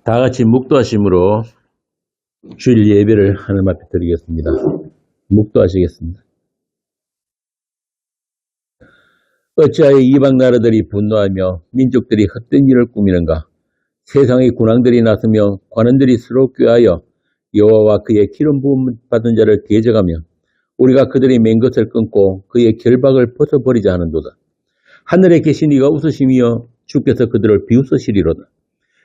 다 같이 묵도하심으로 주일 예배를 하늘 앞에 드리겠습니다. 묵도하시겠습니다. 어찌하여 이방 나라들이 분노하며 민족들이 헛된 일을 꾸미는가? 세상의 군왕들이 나서며 관원들이 서로 꾀하여 여호와와 그의 기름 부음 받은 자를 대적하며 우리가 그들이 맨 것을 끊고 그의 결박을 벗어버리자 하는도다. 하늘에 계신 이가 웃으시며 주께서 그들을 비웃으시리로다.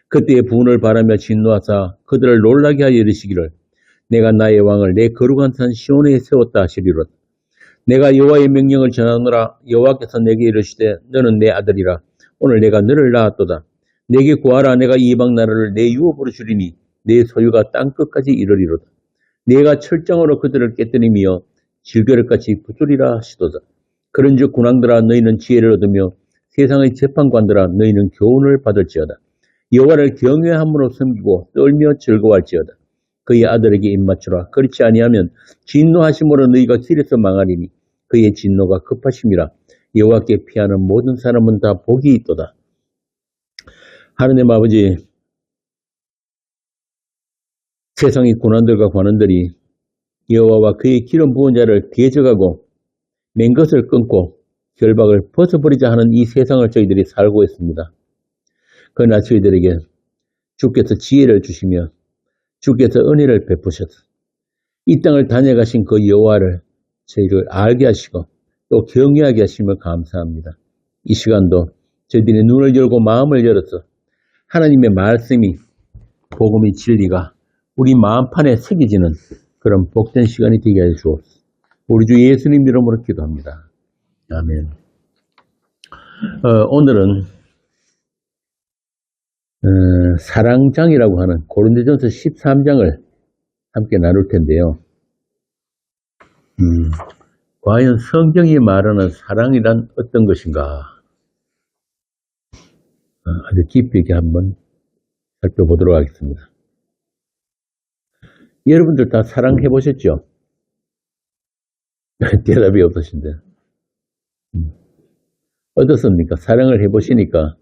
그때의 분을 바라며 진노하사 그들을 놀라게 하여 이르시기를 내가 나의 왕을 내 거룩한 산 시온에 세웠다 하시리로다. 내가 여호와의 명령을 전하노라. 여호와께서 내게 이르시되 너는 내 아들이라. 오늘 내가 너를 낳았도다. 내게 구하라. 내가 이방 나라를 내 유업으로 주리니 내 소유가 땅끝까지 이르리로다. 내가 철장으로 그들을 깨뜨리며 질겨를같이 부수리라 하시도다. 그런즉 군왕들아 너희는 지혜를 얻으며 세상의 재판관들아 너희는 교훈을 받을지어다. 여호와를 경외함으로 섬기고 떨며 즐거워할지어다. 그의 아들에게 입맞추라. 그렇지 아니하면 진노하심으로 너희가 길에서 망하리니 그의 진노가 급하심이라. 여호와께 피하는 모든 사람은 다 복이 있도다. 하느님 아버지, 세상의 고난들과 관원들이 여호와와 그의 기름 부은 자를 대적하고 맨 것을 끊고 결박을 벗어버리자 하는 이 세상을 저희들이 살고 있습니다. 그러나 저희들에게 주께서 지혜를 주시며 주께서 은혜를 베푸셔서 이 땅을 다녀가신 그 여호와를 저희를 알게 하시고 또 경외하게 하심을 감사합니다. 이 시간도 저희들이 눈을 열고 마음을 열어서 하나님의 말씀이 복음의 진리가 우리 마음판에 새겨지는 그런 복된 시간이 되게 해 주옵소서. 우리 주 예수님 이름으로 기도합니다. 아멘. 오늘은 사랑장이라고 하는 고린도전서 13장을 함께 나눌 텐데요. 과연 성경이 말하는 사랑이란 어떤 것인가? 아주 깊이 있게 한번 살펴보도록 하겠습니다. 여러분들 다 사랑해 보셨죠? 대답이 없으신데. 어떻습니까? 사랑을 해보시니까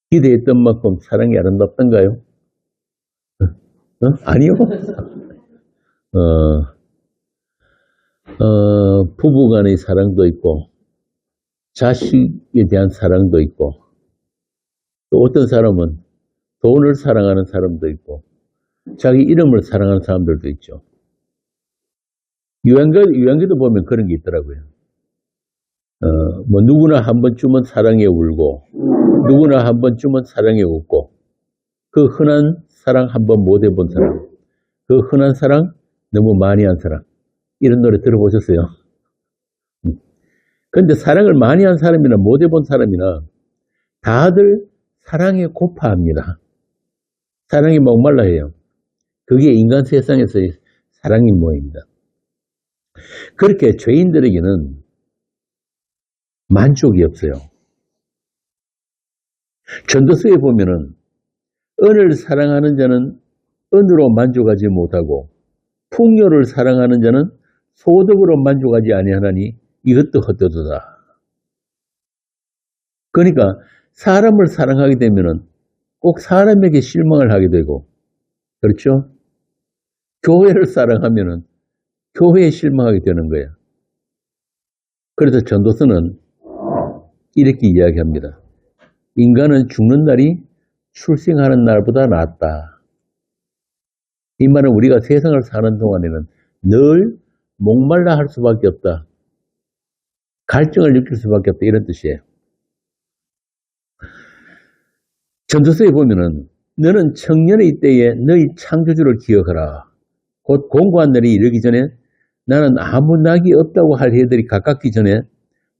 기대했던 만큼 사랑이 아름답던가요? 아니요. 부부간의 사랑도 있고 자식에 대한 사랑도 있고 또 어떤 사람은 돈을 사랑하는 사람도 있고 자기 이름을 사랑하는 사람들도 있죠. 유행기도 보면 그런 게 있더라고요. 누구나 한 번쯤은 사랑에 울고 누구나 한 번쯤은 사랑에 웃고 그 흔한 사랑 한 번 못 해본 사람, 그 흔한 사랑 너무 많이 한 사람, 이런 노래 들어보셨어요? 그런데 사랑을 많이 한 사람이나 못 해본 사람이나 다들 사랑에 고파합니다. 사랑이 목말라 해요. 그게 인간 세상에서의 사랑의 모입니다. 그렇게 죄인들에게는 만족이 없어요. 전도서에 보면은 은을 사랑하는 자는 은으로 만족하지 못하고 풍요를 사랑하는 자는 소득으로 만족하지 아니하나니 이것도 헛되도다. 그러니까 사람을 사랑하게 되면은 꼭 사람에게 실망을 하게 되고, 그렇죠? 교회를 사랑하면은 교회에 실망하게 되는 거예요. 그래서 전도서는 이렇게 이야기합니다. 인간은 죽는 날이 출생하는 날보다 낫다. 이 말은 우리가 세상을 사는 동안에는 늘 목말라 할 수밖에 없다. 갈증을 느낄 수밖에 없다. 이런 뜻이에요. 전도서에 보면은 너는 청년의 때에 너희 창조주를 기억하라. 곧 공고한 날이 이르기 전에 나는 아무 낙이 없다고 할 해들이 가깝기 전에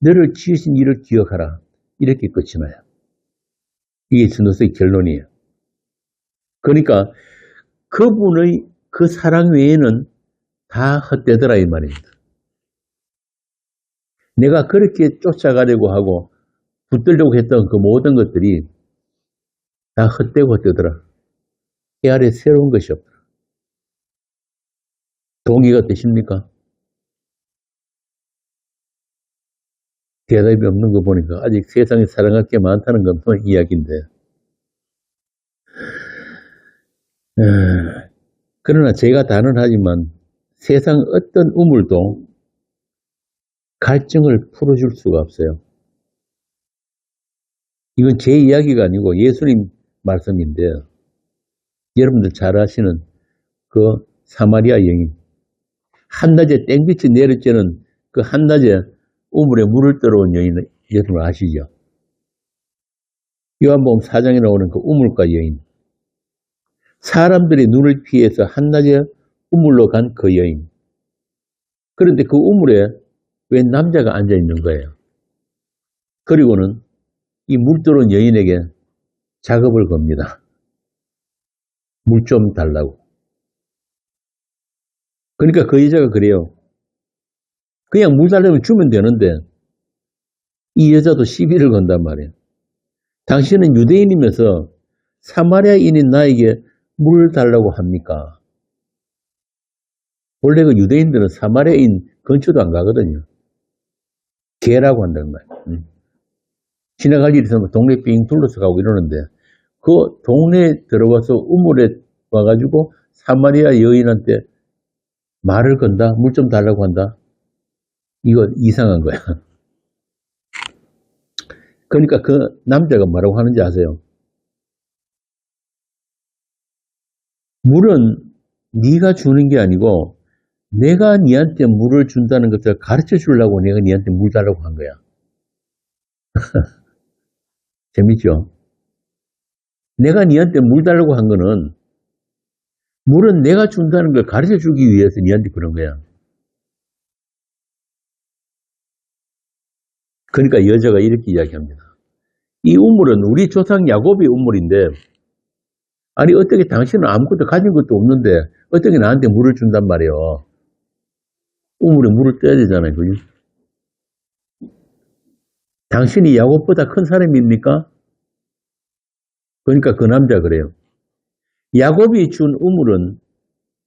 너를 지으신 이를 기억하라. 이렇게 끝이 나요. 이게 전도서의 결론이에요. 그러니까 그분의 그 사랑 외에는 다 헛되더라 이 말입니다. 내가 그렇게 쫓아가려고 하고 붙들려고 했던 그 모든 것들이 다 헛되고 헛되더라. 이 아래 새로운 것이 없더라. 동의가 되십니까? 대답이 없는 거 보니까 아직 세상에 사랑할 게 많다는 건 이야기인데 그러나 제가 단언하지만 세상 어떤 우물도 갈증을 풀어줄 수가 없어요. 이건 제 이야기가 아니고 예수님 말씀인데 여러분들 잘 아시는 그 사마리아 여인, 한낮에 땡빛이 내려쬐는 그 한낮에 우물에 물을 떠러온 여인, 여러분 아시죠? 요한복음 4장에 나오는 그 우물가 여인, 사람들이 눈을 피해서 한낮에 우물로 간 그 여인. 그런데 그 우물에 왜 남자가 앉아 있는 거예요? 그리고는 이 물 떠러온 여인에게 작업을 겁니다. 물 좀 달라고. 그러니까 그 여자가 그래요. 그냥 물 달라면 주면 되는데 이 여자도 시비를 건단 말이에요. 당신은 유대인이면서 사마리아인인 나에게 물 달라고 합니까? 원래 그 유대인들은 사마리아인 근처도 안 가거든요. 개라고 한단 말이에요. 지나갈 일 있으면 동네 삥 둘러서 가고 이러는데 그 동네에 들어와서 우물에 와가지고 사마리아 여인한테 말을 건다? 물 좀 달라고 한다? 이거 이상한 거야. 그러니까 그 남자가 뭐라고 하는지 아세요? 물은 네가 주는 게 아니고 내가 네한테 물을 준다는 것을 가르쳐 주려고 내가 네한테 물 달라고 한 거야. 재밌죠? 내가 네한테 물 달라고 한 거는 물은 내가 준다는 걸 가르쳐 주기 위해서 네한테 그런 거야. 그러니까 여자가 이렇게 이야기합니다. 이 우물은 우리 조상 야곱의 우물인데 아니 어떻게 당신은 아무것도 가진 것도 없는데 어떻게 나한테 물을 준단 말이에요. 우물에 물을 떠야 되잖아요. 그죠? 당신이 야곱보다 큰 사람입니까? 그러니까 그 남자가 그래요. 야곱이 준 우물은,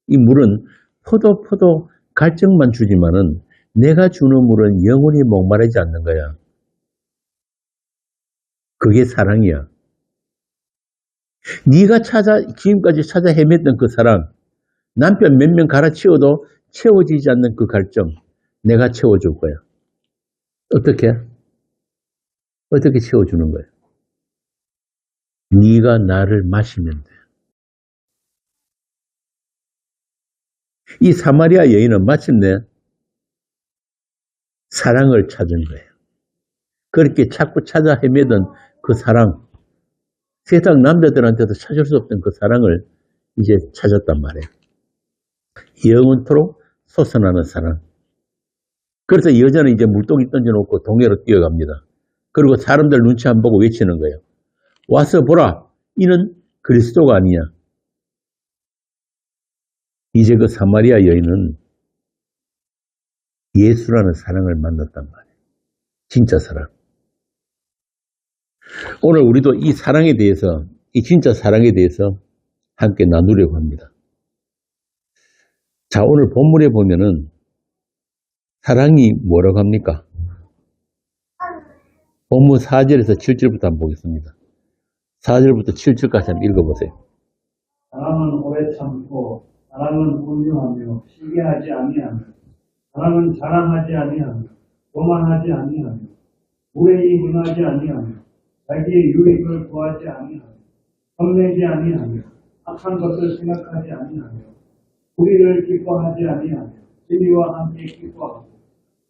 이 물은 포도 갈증만 주지만은 내가 주는 물은 영원히 목마르지 않는 거야. 그게 사랑이야. 네가 지금까지 찾아 헤맸던 그 사랑, 남편 몇 명 갈아치워도 채워지지 않는 그 갈증, 내가 채워줄 거야. 어떻게? 어떻게 채워주는 거야? 네가 나를 마시면 돼. 이 사마리아 여인은 마침내 사랑을 찾은 거예요. 그렇게 자꾸 찾아 헤매던 그 사랑, 세상 남자들한테도 찾을 수 없던 그 사랑을 이제 찾았단 말이에요. 영원토록 솟아나는 사랑. 그래서 여자는 이제 물동이 던져놓고 동해로 뛰어갑니다. 그리고 사람들 눈치 안 보고 외치는 거예요. 와서 보라, 이는 그리스도가 아니냐. 이제 그 사마리아 여인은 예수라는 사랑을 만났단 말이에요. 진짜 사랑. 오늘 우리도 이 사랑에 대해서, 이 진짜 사랑에 대해서 함께 나누려고 합니다. 자, 오늘 본문에 보면은 사랑이 뭐라고 합니까? 본문 4절에서 7절부터 한번 보겠습니다. 4절부터 7절까지 한번 읽어보세요. 사랑은 오래 참고 사랑은 온유하며 시기하지 아니하며 사랑은 자랑하지 아니하며 교만하지 아니하며 무례히 행하지 아니하며 자기의 유익을 구하지 아니하며 험내지 아니하며 악한 것을 생각하지 아니하며 불의를 기뻐하지 아니하며 진리와 함께 기뻐하고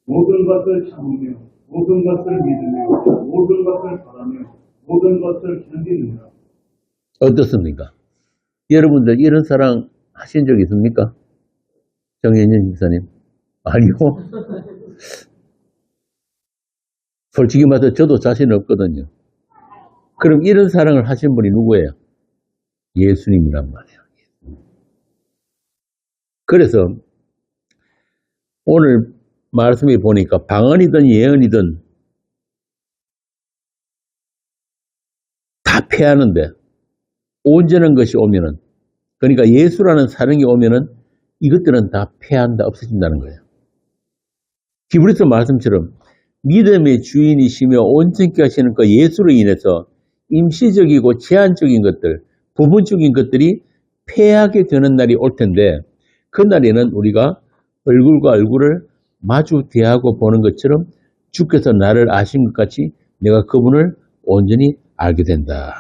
모든 것을 참으며 모든 것을 믿으며 모든 것을 바라며 모든 것을 견디느니라. 어떻습니까? 여러분들 이런 사랑 하신 적 있습니까? 정현진 집사님? 아니요. 솔직히 말해서 저도 자신 없거든요. 그럼 이런 사랑을 하신 분이 누구예요? 예수님이란 말이에요. 그래서 오늘 말씀에 보니까 방언이든 예언이든 다 패하는데 온전한 것이 오면은, 그러니까 예수라는 사랑이 오면은 이것들은 다 패한다, 없어진다는 거예요. 히브리서 말씀처럼 믿음의 주인이시며 온전케 하시는 그 예수로 인해서 임시적이고 제한적인 것들, 부분적인 것들이 패하게 되는 날이 올 텐데 그날에는 우리가 얼굴과 얼굴을 마주 대하고 보는 것처럼 주께서 나를 아신 것 같이 내가 그분을 온전히 알게 된다.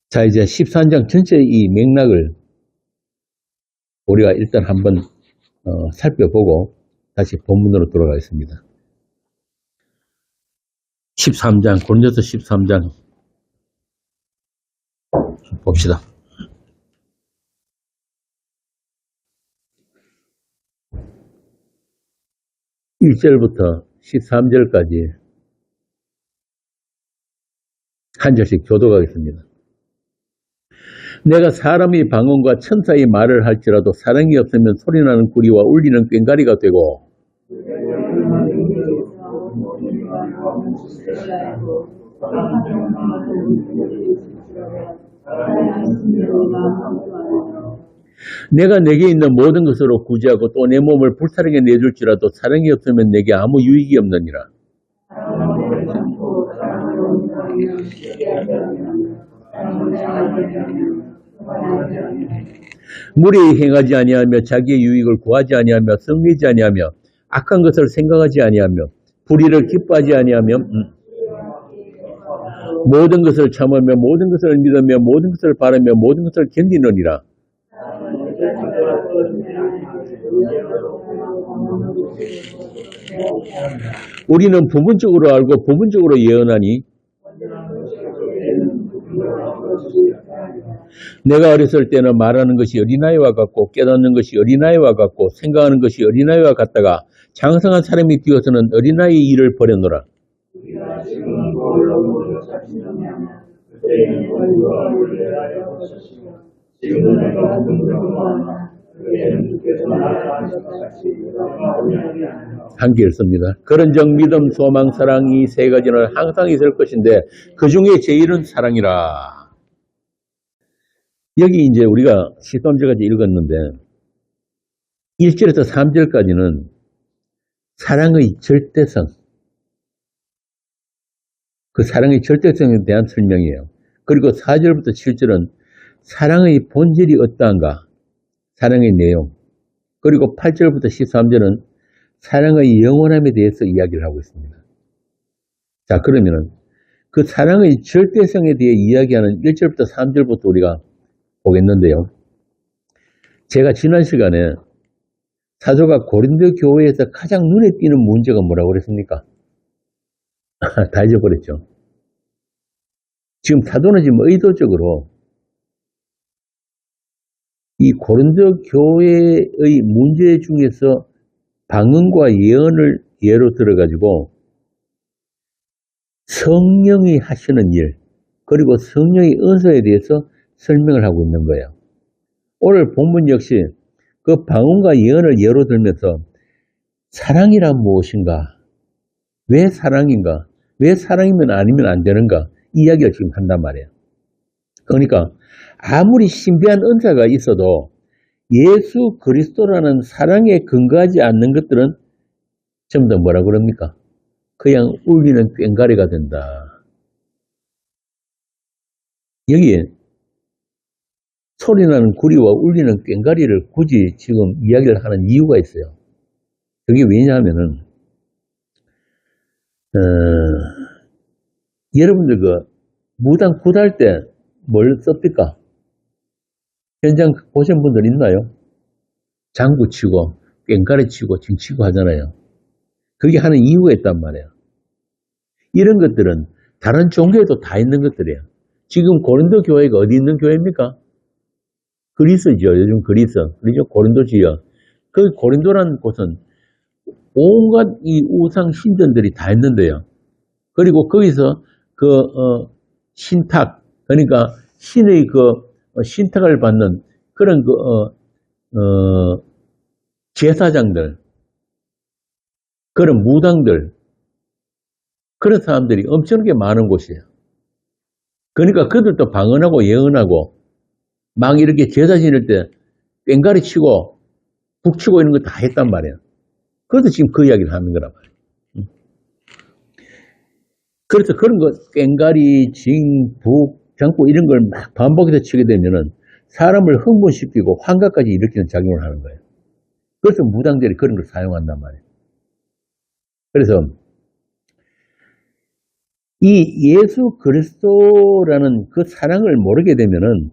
자, 이제 13장 전체의 이 맥락을 우리가 일단 한번 살펴보고 다시 본문으로 돌아가겠습니다. 13장, 고린도서 13장 봅시다. 1절부터 13절까지 한 절씩 교독하겠습니다. 내가 사람의 방언과 천사의 말을 할지라도 사랑이 없으면 소리나는 구리와 울리는 꽹과리가 되고 내가 내게 있는 모든 것으로 구제하고 또 내 몸을 불타르게 내줄지라도 사랑이 없으면 내게 아무 유익이 없느니라. 무례히 행하지 아니하며 자기의 유익을 구하지 아니하며 성내지 아니하며 악한 것을 생각하지 아니하며 불의를 기뻐하지 아니하며 모든 것을 참으며 모든 것을 믿으며 모든 것을 바라며 모든 것을 견디느니라. 우리는 부분적으로 알고 부분적으로 예언하니 내가 어렸을 때는 말하는 것이 어린아이와 같고 깨닫는 것이 어린아이와 같고 생각하는 것이 어린아이와 같다가 장성한 사람이 되어서는 어린아이의 일을 버렸노라. 한계를 씁니다. 그런즉 믿음, 소망, 사랑 이 세 가지는 항상 있을 것인데 그 중에 제일은 사랑이라. 여기 이제 우리가 13절까지 읽었는데 1절에서 3절까지는 사랑의 절대성, 그 사랑의 절대성에 대한 설명이에요. 그리고 4절부터 7절은 사랑의 본질이 어떠한가, 사랑의 내용, 그리고 8절부터 13절은 사랑의 영원함에 대해서 이야기를 하고 있습니다. 자, 그러면은 그 사랑의 절대성에 대해 이야기하는 1절부터 3절부터 우리가 보겠는데요. 제가 지난 시간에 사도가 고린도 교회에서 가장 눈에 띄는 문제가 뭐라고 그랬습니까? 다 잊어버렸죠. 지금 사도는 지금 의도적으로 이 고린도 교회의 문제 중에서 방언과 예언을 예로 들어가지고 성령이 하시는 일, 그리고 성령의 은사에 대해서 설명을 하고 있는 거예요. 오늘 본문 역시 그 방언과 예언을 예로 들면서 사랑이란 무엇인가? 왜 사랑인가? 왜 사랑이면 아니면 안 되는가? 이야기를 지금 한단 말이에요. 그러니까 아무리 신비한 은사가 있어도 예수 그리스도라는 사랑에 근거하지 않는 것들은 전부 다 뭐라 그럽니까? 그냥 울리는 꽹과리가 된다. 여기에 소리나는 구리와 울리는 꽹과리를 굳이 지금 이야기를 하는 이유가 있어요. 그게 왜냐하면은 여러분들 그 무당 굿할 때 뭘 씁니까? 현장 보신 분들 있나요? 장구 치고 꽹과리 치고 징 치고 하잖아요. 그게 하는 이유가 있단 말이에요. 이런 것들은 다른 종교에도 다 있는 것들이에요. 지금 고린도 교회가 어디 있는 교회입니까? 그리스죠. 요즘 그리스 고린도지요. 그 고린도라는 곳은 온갖 이 우상 신전들이 다 있는데요. 그리고 거기서 신탁, 그러니까 신의 신탁을 받는 그런 제사장들, 그런 무당들, 그런 사람들이 엄청나게 많은 곳이에요. 그러니까 그들도 방언하고 예언하고 막 이렇게 제사 지낼 때 꽹과리 치고 북치고 이런 거 다 했단 말이에요. 그래서 지금 그 이야기를 하는 거란 말이에요. 그래서 그런 거 꽹과리, 징, 북, 장구 이런 걸 막 반복해서 치게 되면은 사람을 흥분시키고 환각까지 일으키는 작용을 하는 거예요. 그래서 무당들이 그런 걸 사용한단 말이에요. 그래서 이 예수 그리스도라는 그 사랑을 모르게 되면은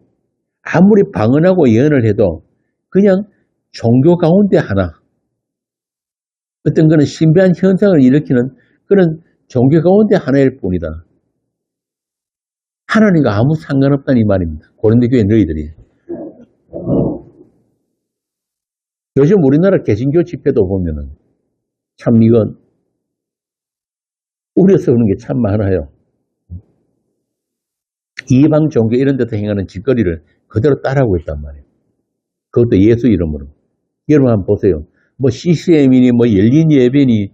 아무리 방언하고 예언을 해도 그냥 종교 가운데 하나, 어떤 그런 신비한 현상을 일으키는 그런 종교 가운데 하나일 뿐이다. 하나님과 아무 상관없다는 이 말입니다. 고린도 교회 너희들이. 요즘 우리나라 개신교 집회도 보면은 참 이건 우려서 그런 게 참 많아요. 이방 종교 이런 데서 행하는 짓거리를 그대로 따라하고 있단 말이에요. 그것도 예수 이름으로. 여러분 한번 보세요. 뭐 CCM이니 뭐 열린 예배니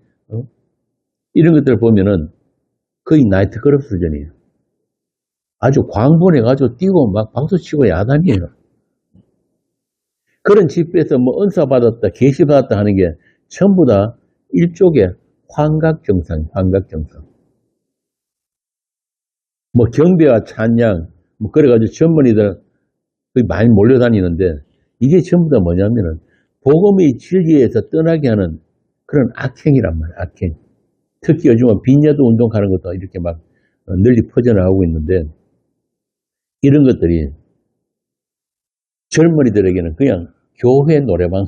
이런 것들 보면은 거의 나이트클럽 수준이에요. 아주 광분해가지고 뛰고 막 박수치고 야단이에요. 그런 집회에서 뭐 은사 받았다, 계시 받았다 하는 게 전부 다 일종의 환각정상, 환각정상. 뭐 경배와 찬양, 뭐 그래가지고 전문의들 많이 몰려다니는데 이게 전부 다 뭐냐면은 복음의 진리에서 떠나게 하는 그런 악행이란 말이에요, 악행. 특히 요즘은 빈야도 운동하는 것도 이렇게 막 널리 퍼져나가고 있는데 이런 것들이 젊은이들에게는 그냥 교회 노래방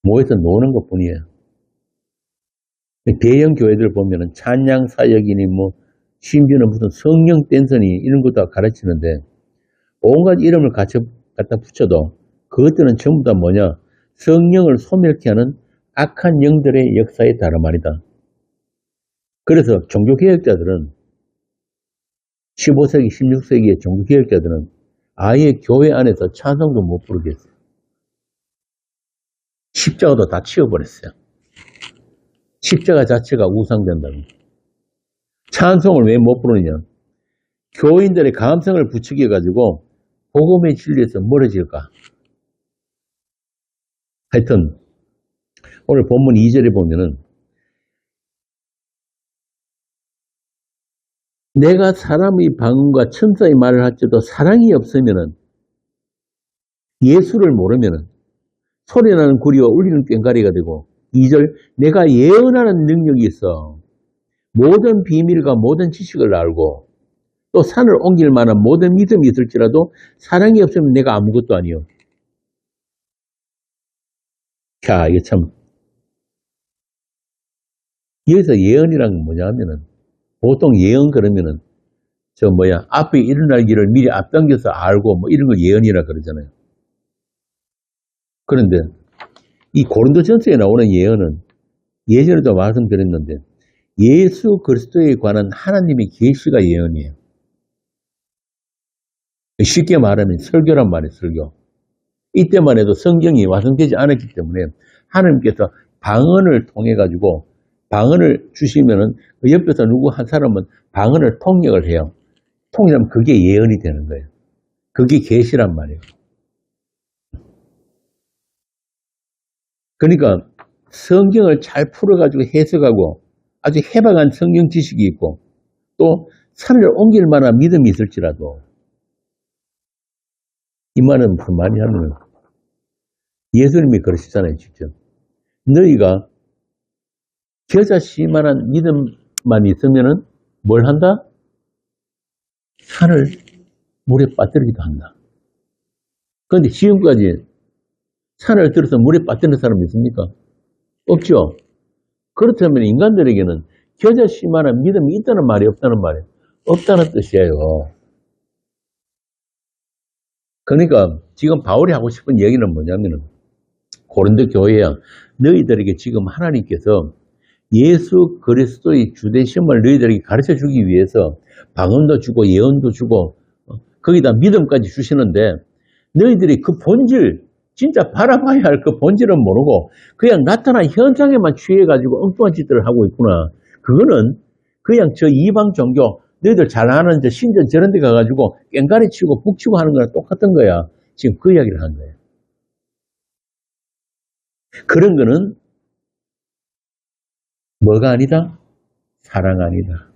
모여서 노는 것 뿐이에요. 대형 교회들 보면은 찬양 사역이니 뭐 심지어는 무슨 성령 댄서니 이런 것도 가르치는데 온갖 이름을 갖다 붙여도 그것들은 전부 다 뭐냐? 성령을 소멸케 하는 악한 영들의 역사의 다름 아니다. 그래서 종교개혁자들은 15세기, 16세기의 종교개혁자들은 아예 교회 안에서 찬송도 못 부르게 했어요. 십자가도 다 치워버렸어요. 십자가 자체가 우상된다고. 찬송을 왜 못 부르느냐? 교인들의 감성을 부추겨가지고 복음의 진리에서 멀어질까? 하여튼 오늘 본문 2절에 보면은 내가 사람의 방언과 천사의 말을 할지라도 사랑이 없으면은 예수를 모르면은 소리나는 구리와 울리는 꽹과리가 되고 2절 내가 예언하는 능력이 있어 모든 비밀과 모든 지식을 알고 또 산을 옮길 만한 모든 믿음이 있을지라도 사랑이 없으면 내가 아무것도 아니요. 자, 이게 참 여기서 예언이란 건 뭐냐 하면은 보통 예언 그러면은 앞에 일어날 일을 미리 앞당겨서 알고 뭐 이런 걸 예언이라 그러잖아요. 그런데 이 고린도전서에 나오는 예언은 예전에도 말씀드렸는데 예수 그리스도에 관한 하나님의 계시가 예언이에요. 쉽게 말하면 설교란 말이에요, 설교. 이때만 해도 성경이 완성되지 않았기 때문에 하나님께서 방언을 통해 가지고 방언을 주시면은 그 옆에서 누구 한 사람은 방언을 통역을 해요. 통역하면 그게 예언이 되는 거예요. 그게 계시란 말이에요. 그러니까 성경을 잘 풀어가지고 해석하고 아주 해박한 성경 지식이 있고 또 산을 옮길 만한 믿음이 있을지라도 이 말은 무슨 말이냐면 예수님이 그러시잖아요, 직접. 너희가 겨자씨만한 믿음만 있으면은 뭘 한다? 산을 물에 빠뜨리기도 한다. 그런데 지금까지 산을 들어서 물에 빠뜨리는 사람이 있습니까? 없죠. 그렇다면 인간들에게는 겨자씨만한 믿음이 있다는 말이 없다는 말이에요. 없다는 뜻이에요. 그러니까 지금 바울이 하고 싶은 얘기는 뭐냐면은 고린도 교회야 너희들에게 지금 하나님께서 예수 그리스도의 주되심을 너희들에게 가르쳐 주기 위해서 방언도 주고 예언도 주고 거기다 믿음까지 주시는데 너희들이 그 본질 진짜 바라봐야 할 그 본질은 모르고 그냥 나타난 현상에만 취해가지고 엉뚱한 짓들을 하고 있구나. 그거는 그냥 저 이방 종교 너희들 잘 아는 저 신전 저런 데 가가지고 꽹과리 치고 북치고 하는 거랑 똑같은 거야. 지금 그 이야기를 하는 거예요. 그런 거는 뭐가 아니다? 사랑 아니다.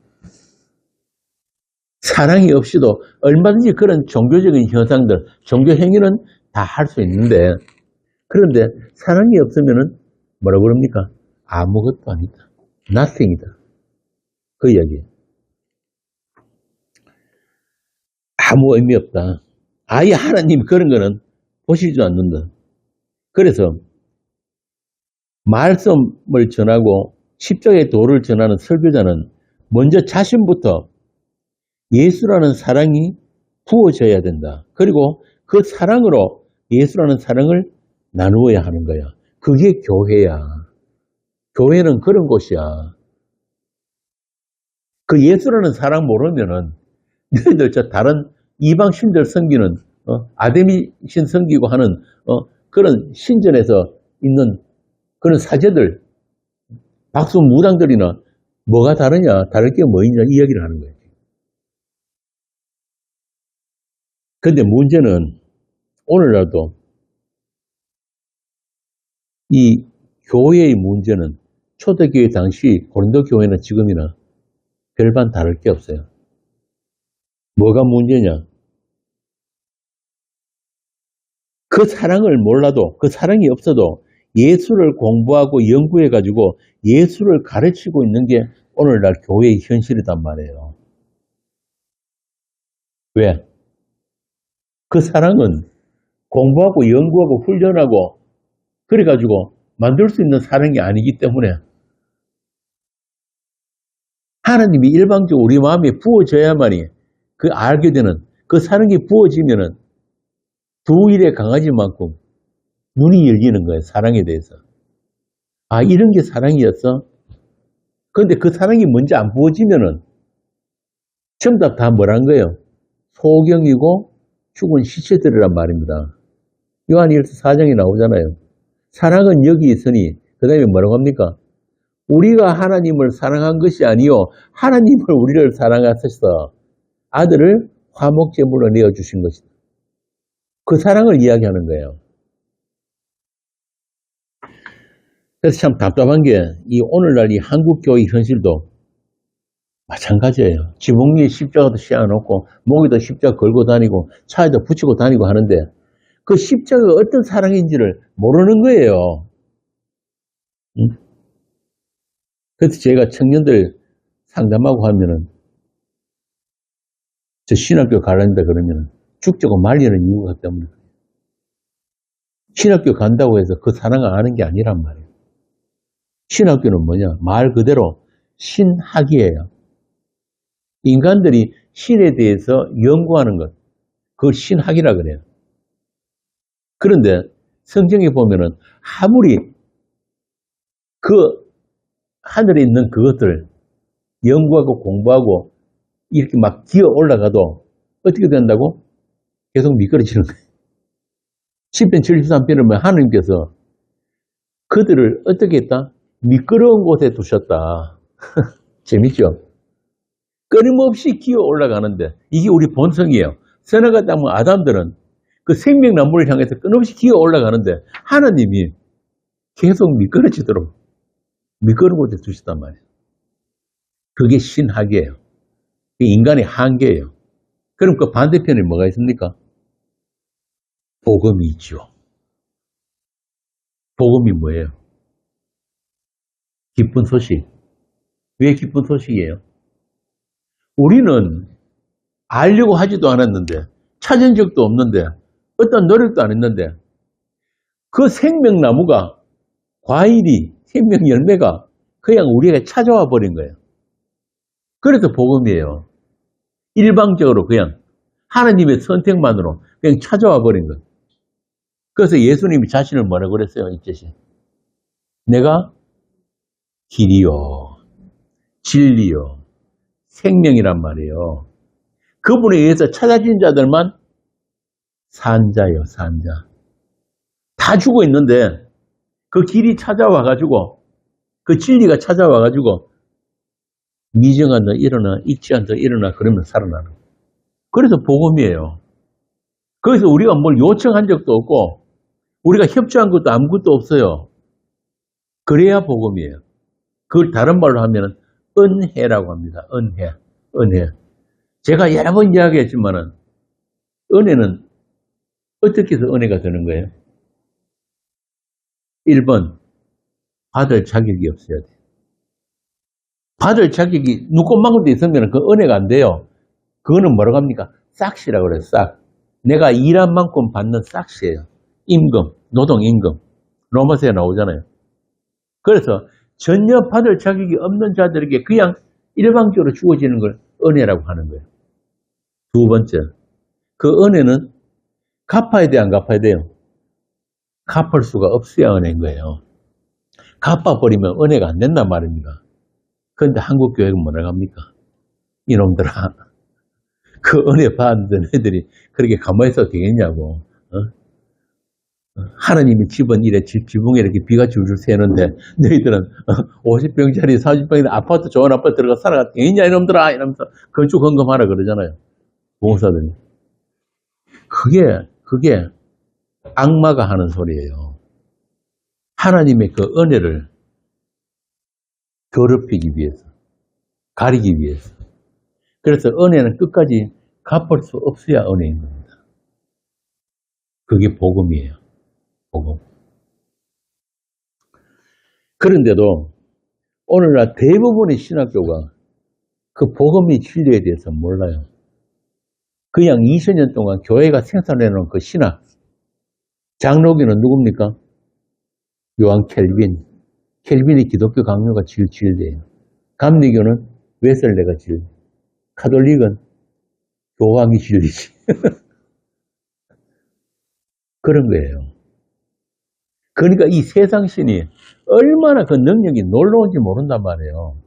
사랑이 없이도 얼마든지 그런 종교적인 현상들, 종교 행위는 다 할 수 있는데, 그런데 사랑이 없으면은 뭐라고 그럽니까? 아무것도 아니다. nothing이다. 그 이야기예요. 아무 의미 없다. 아예 하나님 그런 거는 보시지도 않는다. 그래서 말씀을 전하고 십자가의 도를 전하는 설교자는 먼저 자신부터 예수라는 사랑이 부어져야 된다. 그리고 그 사랑으로 예수라는 사랑을 나누어야 하는 거야. 그게 교회야. 교회는 그런 곳이야. 그 예수라는 사랑 모르면은 너희들 저 다른 이방 신들 섬기는 아데미 신 섬기고 하는 그런 신전에서 있는 그런 사제들, 박수 무당들이나 뭐가 다르냐, 다를 게 뭐 있냐 이 이야기를 하는 거예요. 근데 문제는 오늘날도 이 교회의 문제는 초대교회 당시 고린도 교회나 지금이나 별반 다를 게 없어요. 뭐가 문제냐? 그 사랑을 몰라도, 그 사랑이 없어도 예수를 공부하고 연구해가지고 예수를 가르치고 있는 게 오늘날 교회의 현실이단 말이에요. 왜? 그 사랑은 공부하고 연구하고 훈련하고 그래가지고 만들 수 있는 사랑이 아니기 때문에 하나님이 일방적으로 우리 마음에 부어져야만이 그 알게 되는 그 사랑이 부어지면은 두 일의 강아지만큼 눈이 열리는 거예요. 사랑에 대해서. 아, 이런 게 사랑이었어? 그런데 그 사랑이 먼저 안 부어지면은 전부 다 뭐란 거예요? 소경이고 죽은 시체들이란 말입니다. 요한일서 4장에 나오잖아요. 사랑은 여기 있으니 그 다음에 뭐라고 합니까? 우리가 하나님을 사랑한 것이 아니요 하나님을 우리를 사랑하셔서 아들을 화목제물로 내어주신 것이다. 그 사랑을 이야기하는 거예요. 그래서 참 답답한 게 이 오늘날 이 한국교회 현실도 마찬가지예요. 지붕 위에 십자가도 씌워놓고 목에도 십자가 걸고 다니고 차에도 붙이고 다니고 하는데 그 십자가가 어떤 사랑인지를 모르는 거예요. 그래서 제가 청년들 상담하고 하면은 저 신학교 가려는데 그러면은 죽자고 말리는 이유가 때문에 신학교 간다고 해서 그 사랑을 아는 게 아니란 말이에요. 신학교는 뭐냐? 말 그대로 신학이에요. 인간들이 신에 대해서 연구하는 것, 그걸 신학이라 그래요. 그런데 성경에 보면은 아무리 그 하늘에 있는 그것들 연구하고 공부하고 이렇게 막 기어 올라가도 어떻게 된다고? 계속 미끄러지는 거예요. 10편 73편을 보면 하나님께서 그들을 어떻게 했다? 미끄러운 곳에 두셨다. 재밌죠? 끊임없이 기어 올라가는데 이게 우리 본성이에요. 선악과 땅 아담들은 그 생명나무를 향해서 끊임없이 기어 올라가는데 하나님이 계속 미끄러지도록 미끄러운 곳에 두셨단 말이에요. 그게 신학이에요. 그게 인간의 한계예요. 그럼 그 반대편에 뭐가 있습니까? 복음이 있죠. 복음이 뭐예요? 기쁜 소식. 왜 기쁜 소식이에요? 우리는 알려고 하지도 않았는데 찾은 적도 없는데 어떤 노력도 안 했는데 그 생명나무가 과일이 생명 열매가 그냥 우리에게 찾아와 버린 거예요. 그래서 복음이에요. 일방적으로 그냥 하나님의 선택만으로 그냥 찾아와 버린 거예요. 그래서 예수님이 자신을 뭐라고 그랬어요? 이제시 내가 길이요 진리요 생명이란 말이에요. 그분에 의해서 찾아진 자들만 산자요 산자. 다 죽어 있는데 그 길이 찾아와가지고 그 진리가 찾아와가지고 미정한 자 일어나 익지한 자 일어나 그러면 살아나는 거예요. 그래서 복음이에요. 거기서 우리가 뭘 요청한 적도 없고 우리가 협조한 것도 아무것도 없어요. 그래야 복음이에요. 그걸 다른 말로 하면 은혜라고 합니다. 은혜. 제가 여러 번 이야기했지만은, 은혜는 어떻게 해서 은혜가 되는 거예요? 1번, 받을 자격이 없어야 돼요. 받을 자격이 누구만큼도 있으면 그 은혜가 안 돼요. 그거는 뭐라고 합니까? 싹시라고 그래요, 싹. 내가 일한 만큼 받는 싹시예요. 임금, 노동임금. 로마서에 나오잖아요. 그래서 전혀 받을 자격이 없는 자들에게 그냥 일방적으로 주어지는 걸 은혜라고 하는 거예요. 두 번째, 그 은혜는 갚아야 돼, 안 갚아야 돼요? 갚을 수가 없어야 은혜인 거예요. 갚아버리면 은혜가 안 된단 말입니다. 그런데 한국 교회는 뭐라고 합니까? 이놈들아, 그 은혜 받은 애들이 그렇게 가만히 있어도 되겠냐고. 하나님이 집은 이래 지붕에 이렇게 비가 줄줄 새는데 너희들은 50평짜리 40평짜리 아파트 좋은 아파트 들어가 살아가 되겠냐 이놈들아 이러면서 건축 헌금하라 그러잖아요. 봉사들이. 그게 악마가 하는 소리예요. 하나님의 그 은혜를 더럽히기 위해서, 가리기 위해서. 그래서 은혜는 끝까지 갚을 수 없어야 은혜인 겁니다. 그게 복음이에요. 복음. 그런데도 오늘날 대부분의 신학교가 그 복음의 진리에 대해서 몰라요. 그냥 20년 동안 교회가 생산해놓은 그 신학. 장로교는 누굽니까? 요한 켈빈. 켈빈이 기독교 강요가 진리예요. 감리교는 웨슬레가 진리. 카톨릭은 교황이 진리지. 그런 거예요. 그러니까 이 세상 신이 얼마나 그 능력이 놀라운지 모른단 말이에요.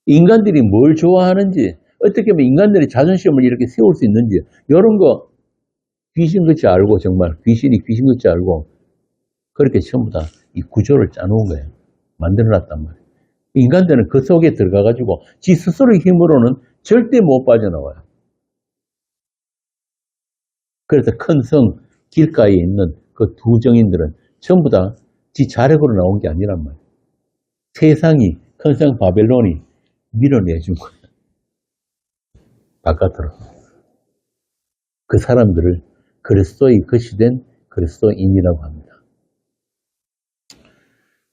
인간들이 뭘 좋아하는지, 어떻게 하면 인간들의 자존심을 이렇게 세울 수 있는지, 이런 거 귀신같이 알고, 정말 귀신이 귀신같이 알고, 그렇게 전부 다 이 구조를 짜놓은 거예요. 만들어놨단 말이에요. 인간들은 그 속에 들어가가지고 지 스스로의 힘으로는 절대 못 빠져나와요. 그래서 큰 성 길가에 있는 그 두 정인들은 전부 다 지 자력으로 나온 게 아니란 말이에요. 세상이, 큰 성 바벨론이 밀어내준 거예요. 바깥으로. 그 사람들을 그리스도의 거시된 그리스도인이라고 합니다.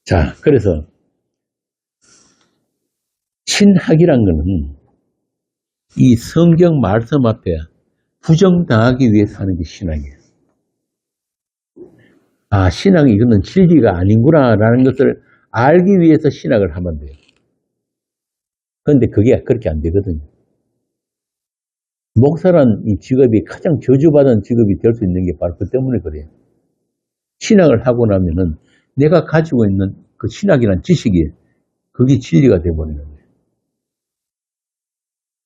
자, 그래서 신학이란 거는 이 성경 말씀 앞에 부정당하기 위해서 하는 게 신학이에요. 아, 신학이 이거는 진리가 아닌구나라는 것을 알기 위해서 신학을 하면 돼요. 그런데 그게 그렇게 안 되거든요. 목사란 이 직업이 가장 저주받은 직업이 될 수 있는 게 바로 그 때문에 그래요. 신학을 하고 나면은 내가 가지고 있는 그 신학이라는 지식이 그게 진리가 되어버리는 거예요.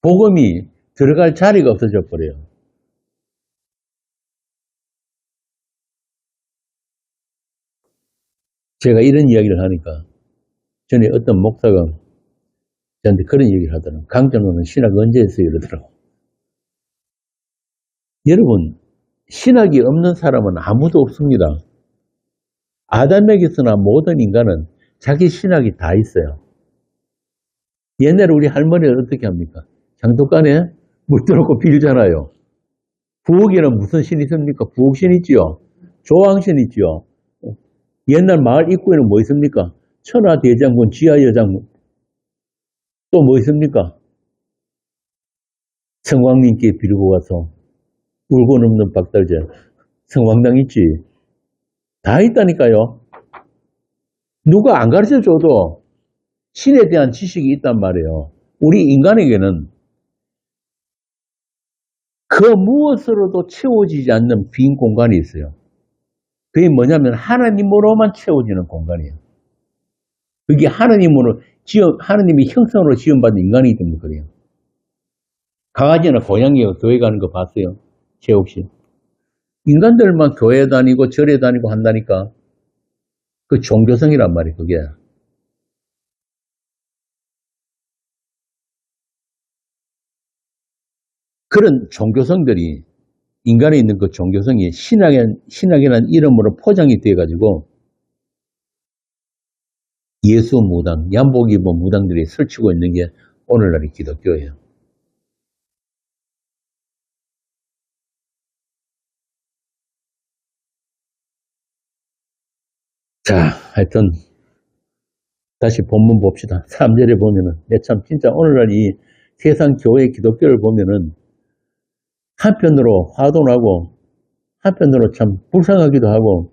복음이 들어갈 자리가 없어져 버려요. 제가 이런 이야기를 하니까 전에 어떤 목사가 저한테 그런 얘기를 하더라고요. 강정호는 신학 언제 했어요? 이러더라고요. 여러분, 신학이 없는 사람은 아무도 없습니다. 아담에게서나 모든 인간은 자기 신학이 다 있어요. 옛날에 우리 할머니는 어떻게 합니까? 장독간에 물 들어놓고 빌잖아요. 부엌에는 무슨 신이 있습니까? 부엌신 있지요. 조왕신 있지요. 옛날 마을 입구에는 뭐 있습니까? 천하대장군, 지하여장군. 또 뭐 있습니까? 성왕님께 빌고 가서 울고 넘는 박달재. 성왕당 있지. 다 있다니까요. 누가 안 가르쳐줘도 신에 대한 지식이 있단 말이에요. 우리 인간에게는 그 무엇으로도 채워지지 않는 빈 공간이 있어요. 그게 뭐냐면 하나님으로만 채워지는 공간이에요. 그게 하나님이 형상으로 지음받은 인간이기 때문에 그래요. 강아지나 고양이가 교회 가는 거 봤어요? 제 혹시? 인간들만 교회 다니고 절에 다니고 한다니까. 그 종교성이란 말이에요, 그게. 그런 종교성들이, 인간에 있는 그 종교성이 신학이라는 이름으로 포장이 돼가지고 예수 무당, 양복 입은 무당들이 설치고 있는 게 오늘날의 기독교예요. 자, 하여튼 다시 본문 봅시다. 3절에 보면은 참 진짜 오늘날 이 세상 교회 기독교를 보면은 한편으로 화도 나고 한편으로 참 불쌍하기도 하고,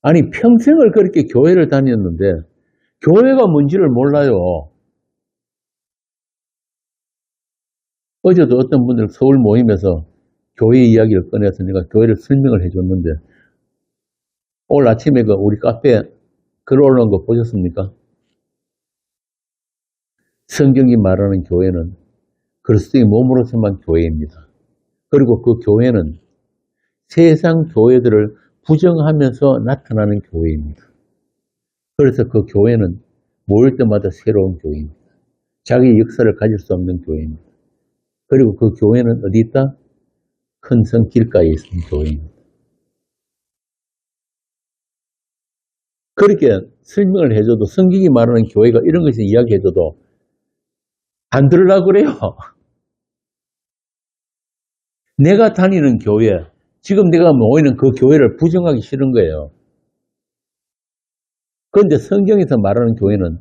아니 평생을 그렇게 교회를 다녔는데 교회가 뭔지를 몰라요. 어제도 어떤 분들 서울 모임에서 교회 이야기를 꺼내서 내가 교회를 설명을 해줬는데, 오늘 아침에 그 우리 카페에 글 올라온 거 보셨습니까? 성경이 말하는 교회는 그리스도의 몸으로서만 교회입니다. 그리고 그 교회는 세상 교회들을 부정하면서 나타나는 교회입니다. 그래서 그 교회는 모일 때마다 새로운 교회입니다. 자기 역사를 가질 수 없는 교회입니다. 그리고 그 교회는 어디 있다? 큰 성 길가에 있는 교회입니다. 그렇게 설명을 해줘도, 성경이 말하는 교회가 이런 것을 이야기해줘도 안 들으려고 그래요. 내가 다니는 교회, 지금 내가 모이는 그 교회를 부정하기 싫은 거예요. 그런데 성경에서 말하는 교회는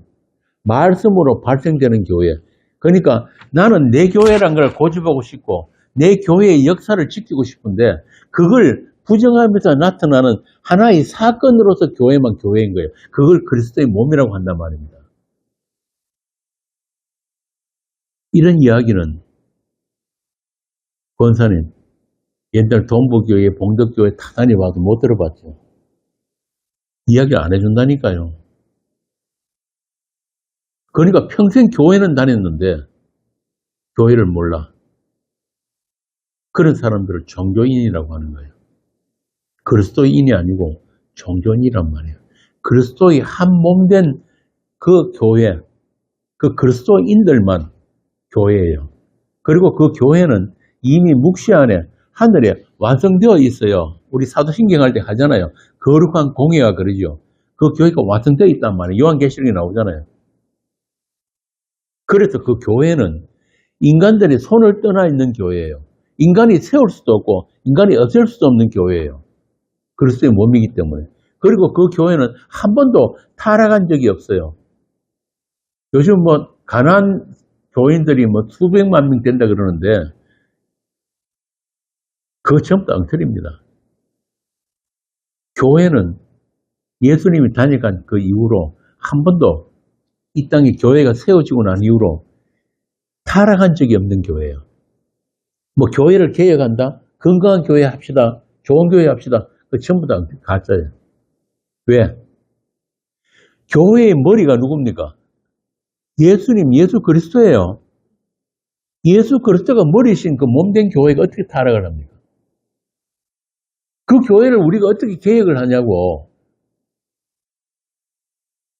말씀으로 발생되는 교회. 그러니까 나는 내 교회란 걸 고집하고 싶고 내 교회의 역사를 지키고 싶은데 그걸 부정하면서 나타나는 하나의 사건으로서 교회만 교회인 거예요. 그걸 그리스도의 몸이라고 한단 말입니다. 이런 이야기는 권사님, 옛날 동부교회, 봉덕교회 다 다녀봐도 못 들어봤죠. 이야기를 안 해준다니까요. 그러니까 평생 교회는 다녔는데 교회를 몰라. 그런 사람들을 종교인이라고 하는 거예요. 그리스도인이 아니고 종교인이란 말이에요. 그리스도의 한 몸된 그 교회, 그 그리스도인들만 교회예요. 그리고 그 교회는 이미 묵시 안에 하늘에 완성되어 있어요. 우리 사도신경 할 때 하잖아요. 거룩한 공예가 그러죠. 그 교회가 완성되어 있단 말이에요. 요한계시록에 나오잖아요. 그래서 그 교회는 인간들이 손을 떠나 있는 교회예요. 인간이 세울 수도 없고 인간이 없앨 수도 없는 교회예요. 그리스도의 몸이기 때문에. 그리고 그 교회는 한 번도 타락한 적이 없어요. 요즘 뭐 가난한 교인들이 뭐 수백만 명 된다 그러는데 그거 전부 다 엉터리입니다. 교회는 예수님이 다녀간 그 이후로 한 번도 이 땅에 교회가 세워지고 난 이후로 타락한 적이 없는 교회예요. 뭐 교회를 개혁한다? 건강한 교회 합시다. 좋은 교회 합시다. 그 전부 다 가짜예요. 왜? 교회의 머리가 누굽니까? 예수님, 예수 그리스도예요. 예수 그리스도가 머리신 그 몸된 교회가 어떻게 타락을 합니까? 그 교회를 우리가 어떻게 개혁을 하냐고.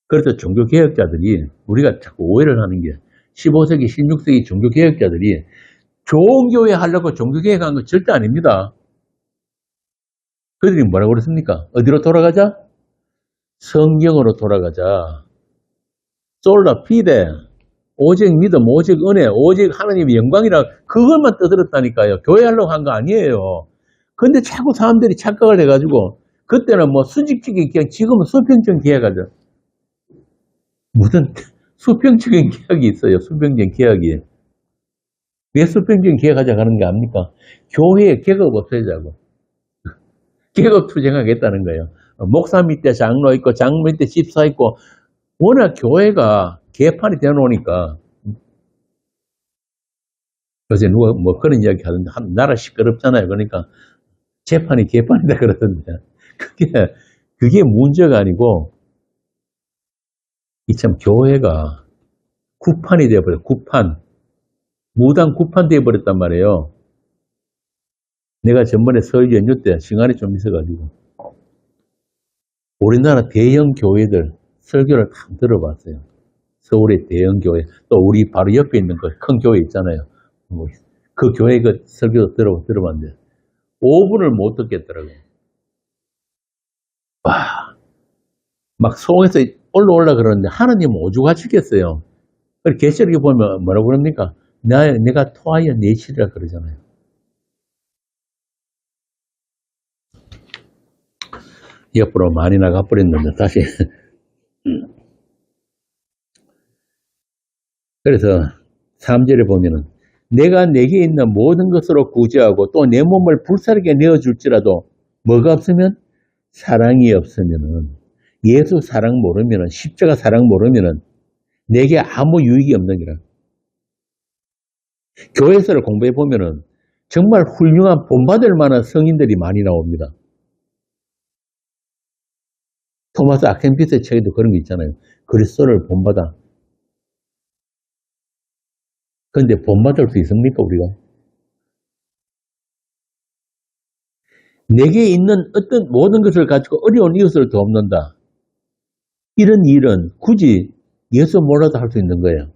그래서 종교개혁자들이, 우리가 자꾸 오해를 하는 게 15세기, 16세기 종교개혁자들이 좋은 교회 하려고 종교개혁한 건 절대 아닙니다. 그들이 뭐라고 그랬습니까? 어디로 돌아가자? 성경으로 돌아가자. 솔라 피데, 오직 믿음, 오직 은혜, 오직 하나님의 영광이라 그것만 떠들었다니까요. 교회 하려고 한 거 아니에요. 근데 자꾸 사람들이 착각을 해가지고 그때는 뭐 수직적인 계약, 지금은 수평적 계약하죠. 무슨 수평적인 계약이 있어요. 수평적 계약이. 왜 수평적 계약하자고 하는 거 압니까? 교회에 계급 없애자고. 계급 투쟁하겠다는 거예요. 목사 밑에 장로 있고 장로 밑에 집사 있고 워낙 교회가 개판이 되어놓으니까 요새 누가 뭐 그런 이야기 하던데 나라 시끄럽잖아요. 그러니까 재판이 개판이다 그러던데 그게 문제가 아니고 이 참 교회가 구판이 되어버려. 구판. 무당 구판 되어버렸단 말이에요. 내가 전번에 설 연휴 때 시간이 좀 있어가지고 우리나라 대형 교회들 설교를 다 들어봤어요. 서울의 대형 교회, 또 우리 바로 옆에 있는 그 큰 교회 있잖아요. 그 교회 그 설교도 들어봤는데 5분을 못 듣겠더라고요. 와, 막 속에서 올라 그러는데 하나님은 오죽하시겠어요. 계시록에 보면 뭐라고 그럽니까? 내가 토하여 내치리라 그러잖아요. 옆으로 많이 나가버렸는데, 다시. 그래서 3절에 보면은, 내가 내게 있는 모든 것으로 구제하고 또 내 몸을 불사르게 내어줄지라도 뭐가 없으면? 사랑이 없으면은, 예수 사랑 모르면은, 십자가 사랑 모르면은 내게 아무 유익이 없는 기라. 교회서를 공부해 보면은 정말 훌륭한 본받을 만한 성인들이 많이 나옵니다. 토마스 아켄피스의 책에도 그런 게 있잖아요. 그리스도를 본받아. 그런데 본받을 수 있습니까, 우리가? 내게 있는 어떤 모든 것을 가지고 어려운 이웃을 돕는다. 이런 일은 굳이 예수 몰라도 할 수 있는 거예요.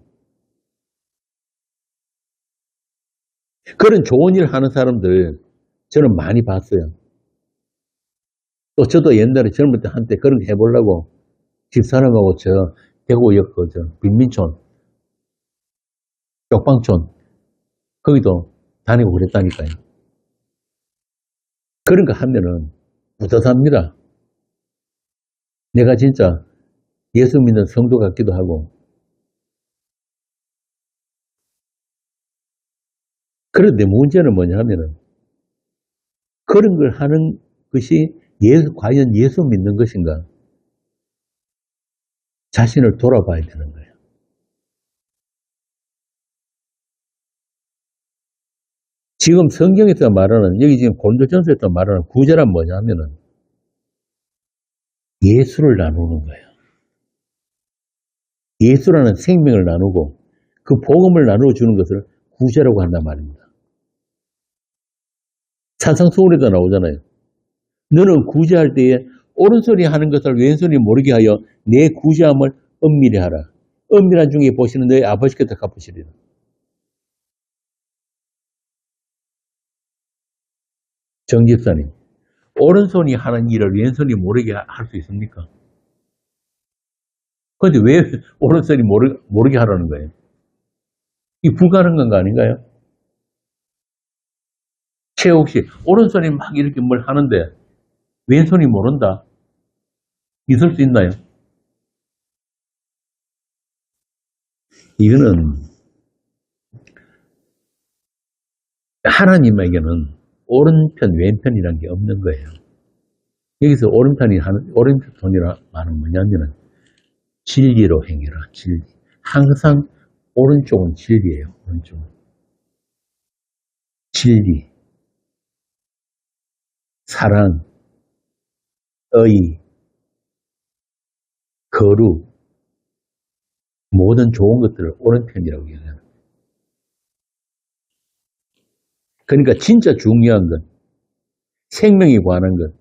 그런 좋은 일 하는 사람들 저는 많이 봤어요. 또 저도 옛날에 젊을 때 한때 그런 거 해보려고 집사람하고 저 대구역 빈민촌, 쪽방촌 거기도 다니고 그랬다니까요. 그런 거 하면은 뿌듯합니다. 내가 진짜 예수 믿는 성도 같기도 하고. 그런데 문제는 뭐냐 하면은 그런 걸 하는 것이 과연 예수 믿는 것인가? 자신을 돌아봐야 되는 거예요. 지금 성경에서 말하는, 여기 지금 고린도전서에서 말하는 구제란 뭐냐 하면은 예수를 나누는 거예요. 예수라는 생명을 나누고 그 복음을 나누어주는 것을 구제라고 한단 말입니다. 찬상수훈에도 나오잖아요. 너는 구제할 때에 오른손이 하는 것을 왼손이 모르게 하여 내 구제함을 은밀히 하라. 은밀한 중에 보시는 너의 아버지께서 갚으시리라. 정집사님, 오른손이 하는 일을 왼손이 모르게 할 수 있습니까? 그런데 왜 오른손이 모르게 하라는 거예요? 이 불가능한 거 아닌가요? 최욱 씨, 오른손이 막 이렇게 뭘 하는데 왼손이 모른다? 있을 수 있나요? 이거는 하나님에게는 오른편, 왼편이라는 게 없는 거예요. 여기서 오른편이라 말은 뭐냐면은 진리로 행해라, 진리. 항상 오른쪽은 진리예요, 오른쪽은. 진리, 사랑, 의, 거룩, 모든 좋은 것들을 오른편이라고 얘기해요. 그러니까 진짜 중요한 건 생명에 관한 것,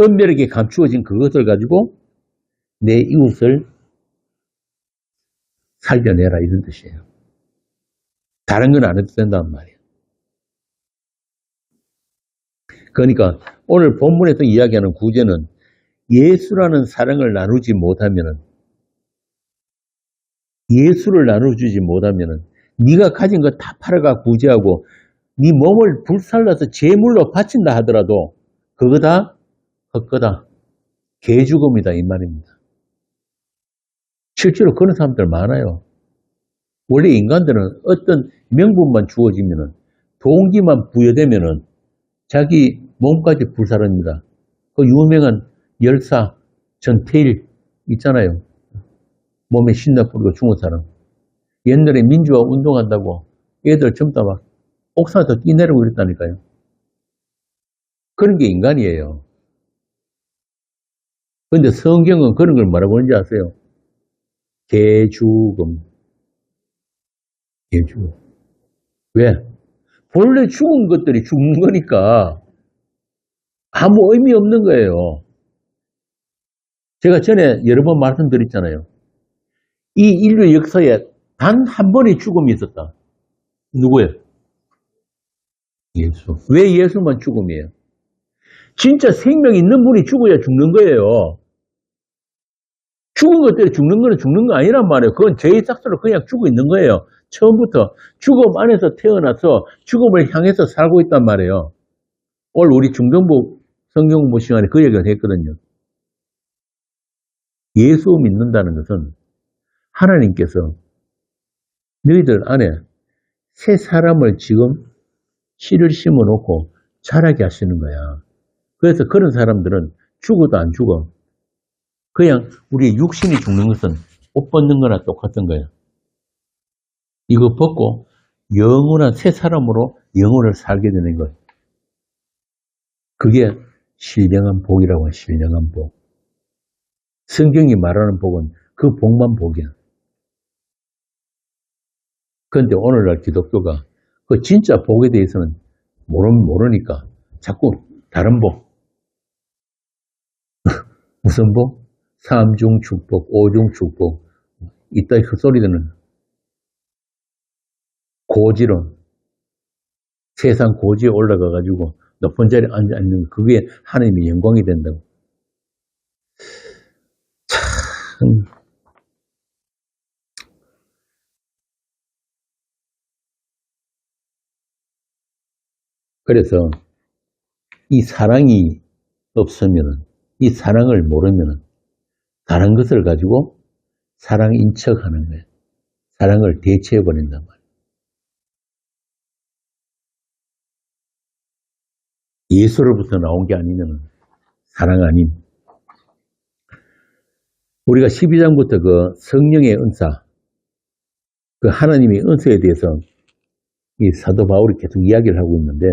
은밀하게 감추어진 그것을 가지고 내 이웃을 살려내라 이런 뜻이에요. 다른 건 안 해도 된단 말이에요. 그러니까 오늘 본문에서 이야기하는 구제는 예수라는 사랑을 나누지 못하면은, 예수를 나눠주지 못하면은 네가 가진 거 다 팔아가 구제하고 네 몸을 불살라서 제물로 바친다 하더라도 그거 다 헛거다. 개죽음이다 이 말입니다. 실제로 그런 사람들 많아요. 원래 인간들은 어떤 명분만 주어지면은, 동기만 부여되면은 자기 몸까지 불사릅니다. 그 유명한 열사 전태일 있잖아요. 몸에 신나 뿌리고 죽은 사람. 옛날에 민주화 운동한다고 애들 전부 다 막 옥상에서 뛰내리고 그랬다니까요. 그런 게 인간이에요. 그런데 성경은 그런 걸 뭐라고 하는지 아세요? 개죽음. 개죽음. 왜? 본래 죽은 것들이 죽는 거니까 아무 의미 없는 거예요. 제가 전에 여러 번 말씀드렸잖아요. 이 인류 역사에 단 한 번의 죽음이 있었다. 누구예요? 예수. 왜 예수만 죽음이에요? 진짜 생명이 있는 분이 죽어야 죽는 거예요. 죽은 것들이 죽는 거는 죽는 거 아니란 말이에요. 그건 죄의 삭스로 그냥 죽어 있는 거예요. 처음부터 죽음 안에서 태어나서 죽음을 향해서 살고 있단 말이에요. 오늘 우리 중등부 성경 공부 시간에 그 얘기를 했거든요. 예수 믿는다는 것은 하나님께서 너희들 안에 새 사람을 지금 씨를 심어놓고 자라게 하시는 거야. 그래서 그런 사람들은 죽어도 안 죽어. 그냥 우리의 육신이 죽는 것은 옷 벗는 거나 똑같은 거야. 이거 벗고 영원한 새 사람으로 영혼을 살게 되는 거야. 그게 신령한 복이라고 해, 신령한 복. 성경이 말하는 복은 그 복만 복이야. 그런데 오늘날 기독교가 그 진짜 복에 대해서는 모르니까 자꾸 다른 복. 무슨 복? 삼중 축복, 오중 축복. 이따 그 소리들은 고지론. 세상 고지에 올라가가지고 높은 자리에 앉아있는 그게 하나님의 영광이 된다고. 참. 그래서 이 사랑이 없으면, 이 사랑을 모르면 다른 것을 가지고 사랑인 척 하는 거예요. 사랑을 대체해버린단 말이에요. 예수로부터 나온 게 아니면 사랑 아님. 우리가 12장부터 그 성령의 은사, 그 하나님의 은사에 대해서 이 사도 바울이 계속 이야기를 하고 있는데,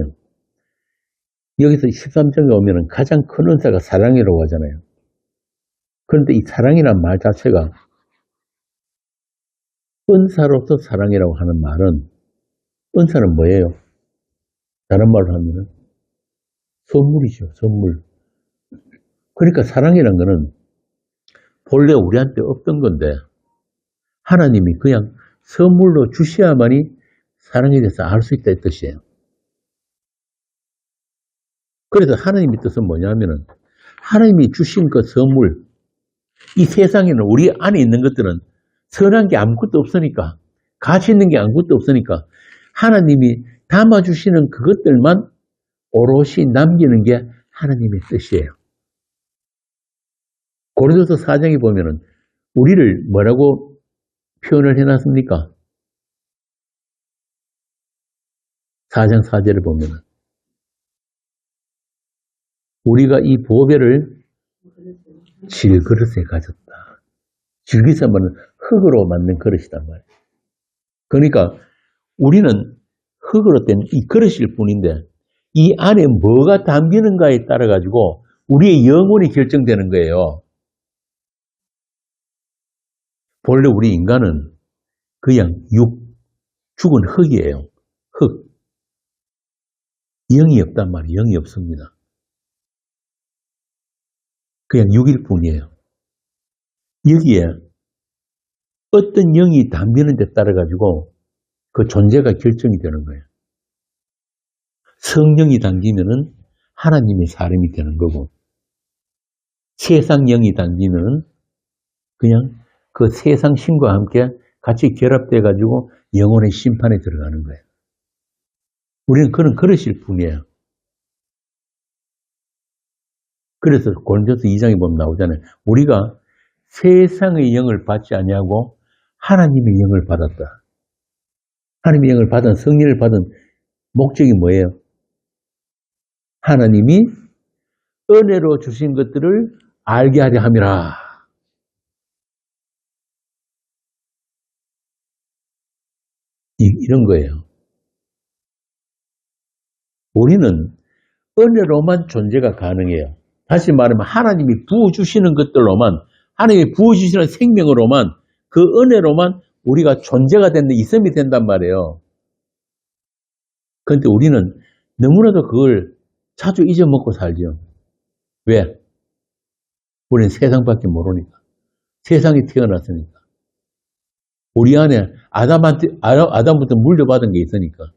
여기서 13장에 오면은 가장 큰 은사가 사랑이라고 하잖아요. 그런데 이 사랑이란 말 자체가 은사로서 사랑이라고 하는 말은, 은사는 뭐예요? 다른 말로 하면은 선물이죠, 선물. 그러니까 사랑이란 거는 본래 우리한테 없던 건데 하나님이 그냥 선물로 주셔야만이 사랑에 대해서 알 수 있다 이 뜻이에요. 그래서 하나님의 뜻은 뭐냐면은 하나님이 주신 그 선물, 이 세상에는 우리 안에 있는 것들은 선한 게 아무것도 없으니까, 가치 있는 게 아무것도 없으니까 하나님이 담아주시는 그것들만 오롯이 남기는 게 하나님의 뜻이에요. 고린도서 4장에 보면은 우리를 뭐라고 표현을 해놨습니까? 4장 4절을 보면은 우리가 이 보배를 질그릇에 가졌다. 질그릇은 흙으로 만든 그릇이단 말이에요. 그러니까 우리는 흙으로 된 이 그릇일 뿐인데 이 안에 뭐가 담기는가에 따라 가지고 우리의 영혼이 결정되는 거예요. 본래 우리 인간은 그냥 죽은 흙이에요. 흙. 영이 없단 말이에요. 영이 없습니다. 그냥 육일 뿐이에요. 여기에 어떤 영이 담기는 데 따라 가지고 그 존재가 결정이 되는 거예요. 성령이 담기면은 하나님의 사람이 되는 거고, 세상 영이 담기면은 그냥 그 세상 신과 함께 같이 결합돼 가지고 영혼의 심판에 들어가는 거예요. 우리는 그런 그릇일 뿐이에요. 그래서 고린도서 2장에 보면 나오잖아요. 우리가 세상의 영을 받지 아니하고 하나님의 영을 받았다. 하나님의 영을 받은, 성령을 받은 목적이 뭐예요? 하나님이 은혜로 주신 것들을 알게 하려 함이라. 이런 거예요. 우리는 은혜로만 존재가 가능해요. 다시 말하면 하나님이 부어주시는 것들로만, 하나님이 부어주시는 생명으로만, 그 은혜로만 우리가 존재가 된다, 있음이 된단 말이에요. 그런데 우리는 너무나도 그걸 자주 잊어먹고 살죠. 왜? 우리는 세상밖에 모르니까. 세상에 태어났으니까. 우리 안에 아담부터 물려받은 게 있으니까.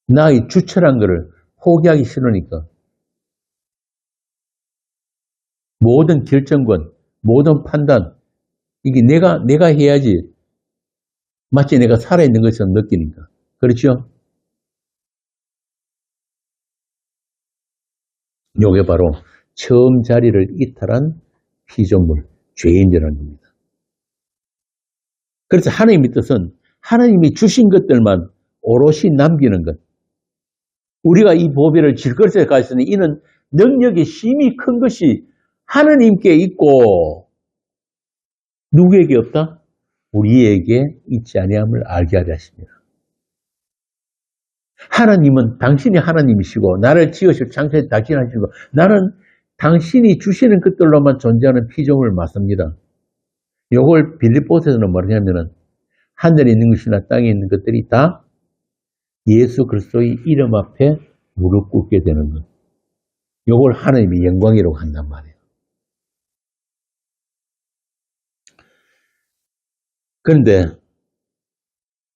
나의 주체란 거를 포기하기 싫으니까. 모든 결정권, 모든 판단, 이게 내가 해야지. 마치 내가 살아있는 것처럼 느끼니까. 그렇죠? 요게 바로 처음 자리를 이탈한 피조물, 죄인이라는 겁니다. 그래서 하나님의 뜻은 하나님이 주신 것들만 오롯이 남기는 것. 우리가 이 보배를 질것에 가 있으니 이는 능력이 심히 큰 것이 하나님께 있고 누구에게 없다? 우리에게 있지 아니함을 알게 하려 하십니다. 하나님은 당신이 하나님이시고 나를 지으시고 창조해 당신이 하시고 나는 당신이 주시는 것들로만 존재하는 피조물을 맞습니다. 요걸 빌립보서에서는 뭐냐면은 하늘에 있는 것이나 땅에 있는 것들이 다 예수 그리스도의 이름 앞에 무릎 꿇게 되는 것. 요걸 하나님의 영광이라고 한단 말이에요. 그런데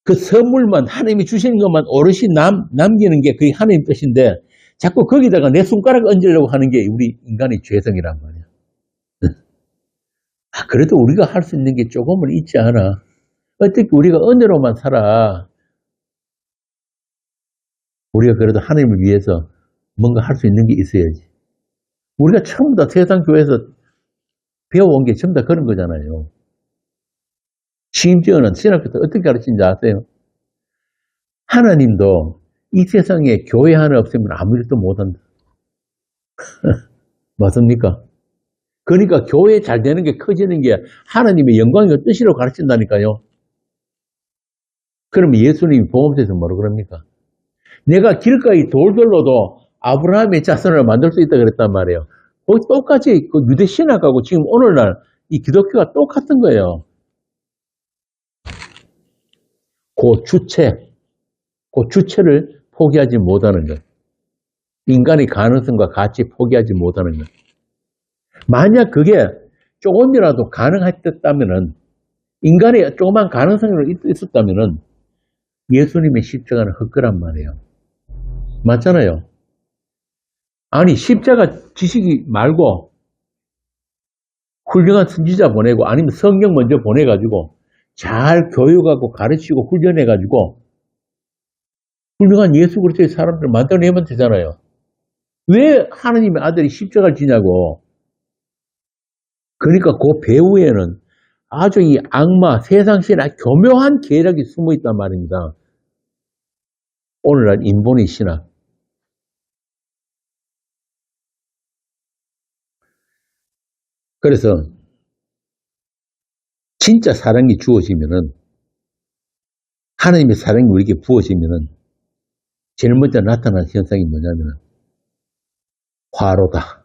그 선물만 하나님이 주시는 것만 오롯이 남기는 게 그게 하나님 뜻인데 자꾸 거기다가 내 손가락 얹으려고 하는 게 우리 인간의 죄성이란 말이에요. 그래도 우리가 할 수 있는 게 조금은 있지 않아. 어떻게 우리가 은혜로만 살아. 우리가 그래도 하나님을 위해서 뭔가 할 수 있는 게 있어야지. 우리가 전부 다 세상 교회에서 배워온 게 전부 다 그런 거잖아요. 심지어는 신학교에서 어떻게 가르치는지 아세요? 하나님도 이 세상에 교회 하나 없으면 아무 일도 못한다. 맞습니까? 그러니까 교회 잘 되는 게 커지는 게 하나님의 영광의 뜻이라고 가르친다니까요. 그러면 예수님이 복음서에서 뭐라고 그럽니까? 내가 길가의 돌들로도 아브라함의 자손을 만들 수 있다 그랬단 말이에요. 똑같이 그 유대 신학하고 지금 오늘날 이 기독교가 똑같은 거예요. 그 주체를 포기하지 못하는 것. 인간의 가능성과 가치 포기하지 못하는 것. 만약 그게 조금이라도 가능했다면은, 인간의 조그만 가능성이 있었다면은, 예수님의 십자가는 헛거란 말이에요. 맞잖아요. 아니, 십자가 지식이 말고, 훌륭한 선지자 보내고, 아니면 성경 먼저 보내가지고, 잘 교육하고 가르치고 훈련해가지고, 훌륭한 예수 그리스도의 사람들을 만들어내면 되잖아요. 왜 하나님의 아들이 십자가를 지냐고. 그러니까 그 배후에는 아주 이 악마, 세상신학 교묘한 계략이 숨어 있단 말입니다. 오늘날 인본의 신학. 그래서 진짜 사랑이 주어지면은, 하나님의 사랑이 우리에게 부어지면은 제일 먼저 나타나는 현상이 뭐냐면은 화로다.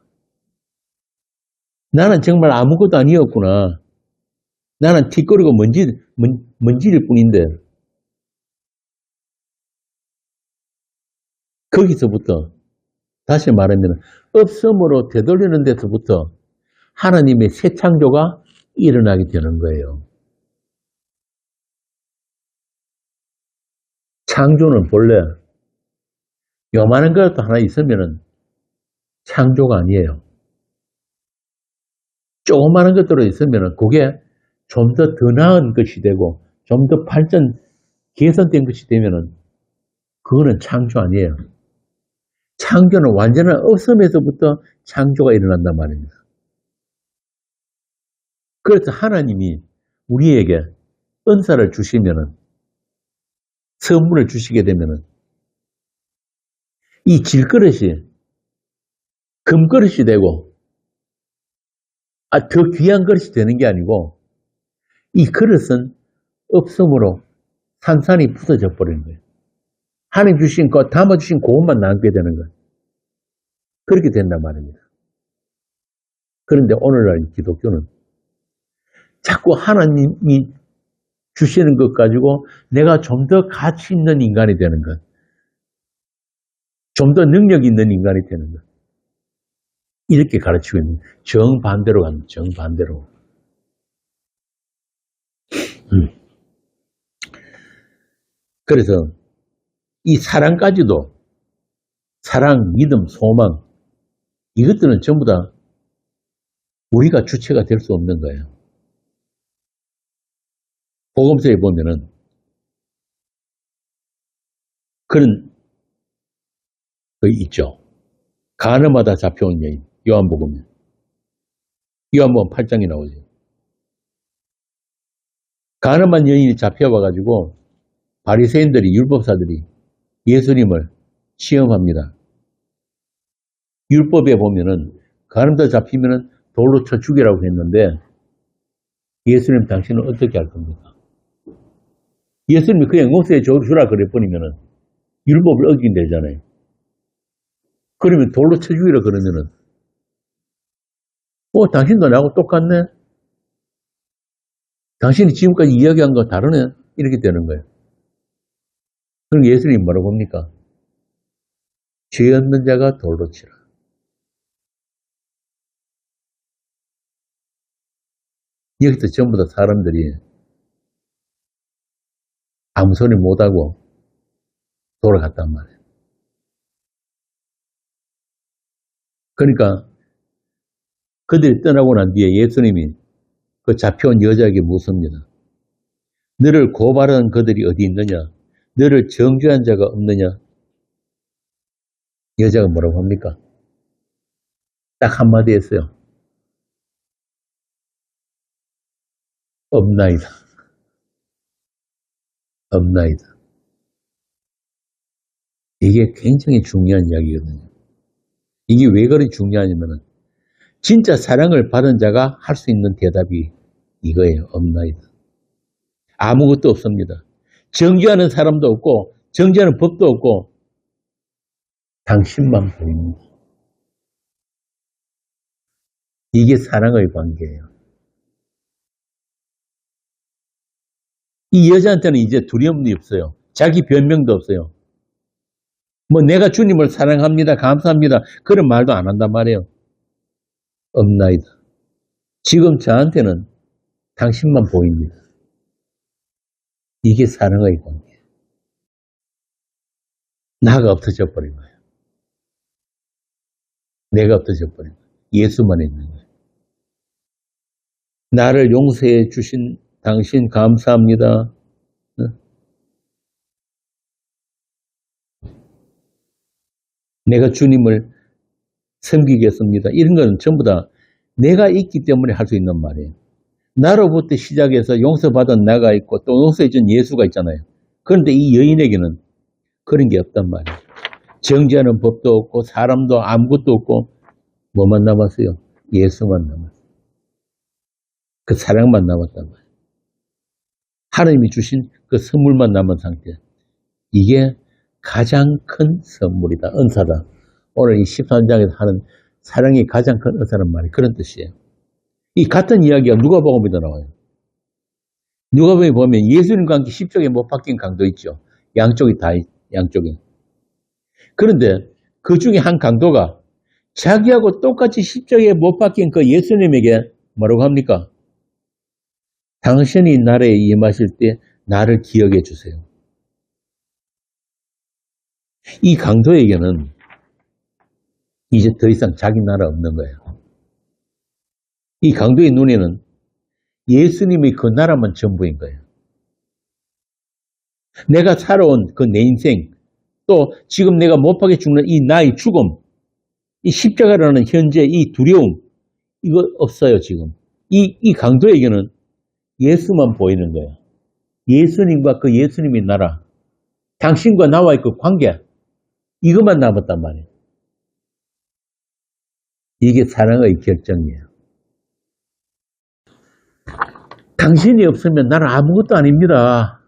나는 정말 아무것도 아니었구나. 나는 틱거리고 먼지일 뿐인데. 거기서부터 다시 말하면 없음으로 되돌리는 데서부터 하나님의 새 창조가 일어나게 되는 거예요. 창조는 본래 요만한 것도 하나 있으면 창조가 아니에요. 조그마한 것들로 있으면 그게 좀 더 나은 것이 되고 좀 더 개선된 것이 되면 그거는 창조 아니에요. 창조는 완전한 없음에서부터 창조가 일어난단 말입니다. 그래서 하나님이 우리에게 은사를 주시면은, 선물을 주시게 되면은 이 질그릇이 금그릇이 되고, 더 귀한 그릇이 되는 게 아니고, 이 그릇은 없음으로 산산이 부서져 버리는 거예요. 하나님 주신 것, 담아주신 그것만 남게 되는 거예요. 그렇게 된단 말입니다. 그런데 오늘날 기독교는 자꾸 하나님이 주시는 것 가지고 내가 좀 더 가치 있는 인간이 되는 것, 좀 더 능력 있는 인간이 되는 것, 이렇게 가르치고 있는 거예요. 정반대로 갑니다. 정반대로. 그래서 이 사랑까지도, 사랑, 믿음, 소망, 이것들은 전부 다 우리가 주체가 될 수 없는 거예요. 복음서에 보면은 그런 거 있죠. 가늠하다 잡혀온 여인. 요한복음에. 요한복음 8장에 나오죠. 가늠한 여인이 잡혀와가지고 바리새인들이 율법사들이 예수님을 시험합니다. 율법에 보면은 가늠자 잡히면은 돌로 쳐 죽이라고 했는데 예수님 당신은 어떻게 할 겁니까? 예수님이 그냥 용서해 주라 그래버리면은 율법을 어긴 되잖아요. 그러면 돌로 쳐 죽이라 그러면은 당신도 나하고 똑같네? 당신이 지금까지 이야기한 거 다르네? 이렇게 되는 거예요. 그럼 예수님이 뭐라고 합니까? 죄 없는 자가 돌로 치라. 여기서 전부 다 사람들이 아무 소리 못하고 돌아갔단 말이에요. 그러니까 그들이 떠나고 난 뒤에 예수님이 그 잡혀온 여자에게 묻습니다. 너를 고발한 그들이 어디 있느냐? 너를 정죄한 자가 없느냐? 여자가 뭐라고 합니까? 딱 한마디 했어요. 없나이다. 없나이다. 이게 굉장히 중요한 이야기거든요. 이게 왜 그리 중요하냐면은 진짜 사랑을 받은 자가 할 수 있는 대답이 이거예요. 없나이다. 아무것도 없습니다. 정죄하는 사람도 없고 정죄하는 법도 없고 당신만 보입니다. 이게 사랑의 관계예요. 이 여자한테는 이제 두려움이 없어요. 자기 변명도 없어요. 내가 주님을 사랑합니다. 감사합니다. 그런 말도 안 한단 말이에요. 없나이다. 지금 저한테는 당신만 보입니다. 이게 사랑의 관계예요. 나가 없어져 버린 거예요. 내가 없어져 버린 거예요. 예수만 있는 거예요. 나를 용서해 주신 당신 감사합니다. 내가 주님을 섬기겠습니다. 이런 건 전부 다 내가 있기 때문에 할 수 있는 말이에요. 나로부터 시작해서 용서받은 나가 있고 또 용서해준 예수가 있잖아요. 그런데 이 여인에게는 그런 게 없단 말이에요. 정죄하는 법도 없고 사람도 아무것도 없고 뭐만 남았어요? 예수만 남았어요. 그 사랑만 남았단 말이에요. 하나님이 주신 그 선물만 남은 상태. 이게 가장 큰 선물이다. 은사다. 오늘 이 13장에서 하는 사랑이 가장 큰 은사는 말이 그런 뜻이에요. 이 같은 이야기가 누가복음에도 나와요. 누가복음에 보면 예수님과 함께 십자가에 못 박힌 강도 있죠. 양쪽이 다 양쪽에. 그런데 그 중에 한 강도가 자기하고 똑같이 십자가에 못 박힌 그 예수님에게 뭐라고 합니까? 당신이 나라에 임하실 때 나를 기억해 주세요. 이 강도에게는 이제 더 이상 자기 나라 없는 거예요. 이 강도의 눈에는 예수님의 그 나라만 전부인 거예요. 내가 살아온 그 내 인생, 또 지금 내가 못 박혀 죽는 이 나의 죽음, 이 십자가라는 현재 이 두려움, 이거 없어요, 지금. 이 강도에게는 예수만 보이는 거예요. 예수님과 그 예수님의 나라, 당신과 나와의 그 관계, 이것만 남았단 말이에요. 이게 사랑의 결정이에요. 당신이 없으면 나는 아무것도 아닙니다.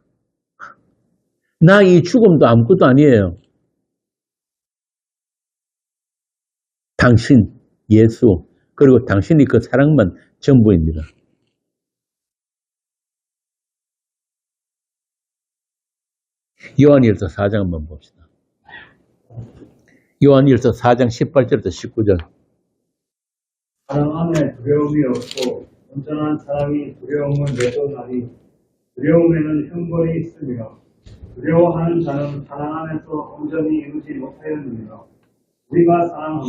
나의 죽음도 아무것도 아니에요. 당신, 예수, 그리고 당신이 그 사랑만 전부입니다. 요한일서 4장 한번 봅시다. 요한일서 4장 18절부터 19절. 사랑 안에 두려움이 없고 온전한 사랑이 두려움을 내쫓나니 두려움에는 형벌이 있으며 두려워하는 자는 사랑 안에서 온전히 이루지 못하였느니라. 우리가 사랑하면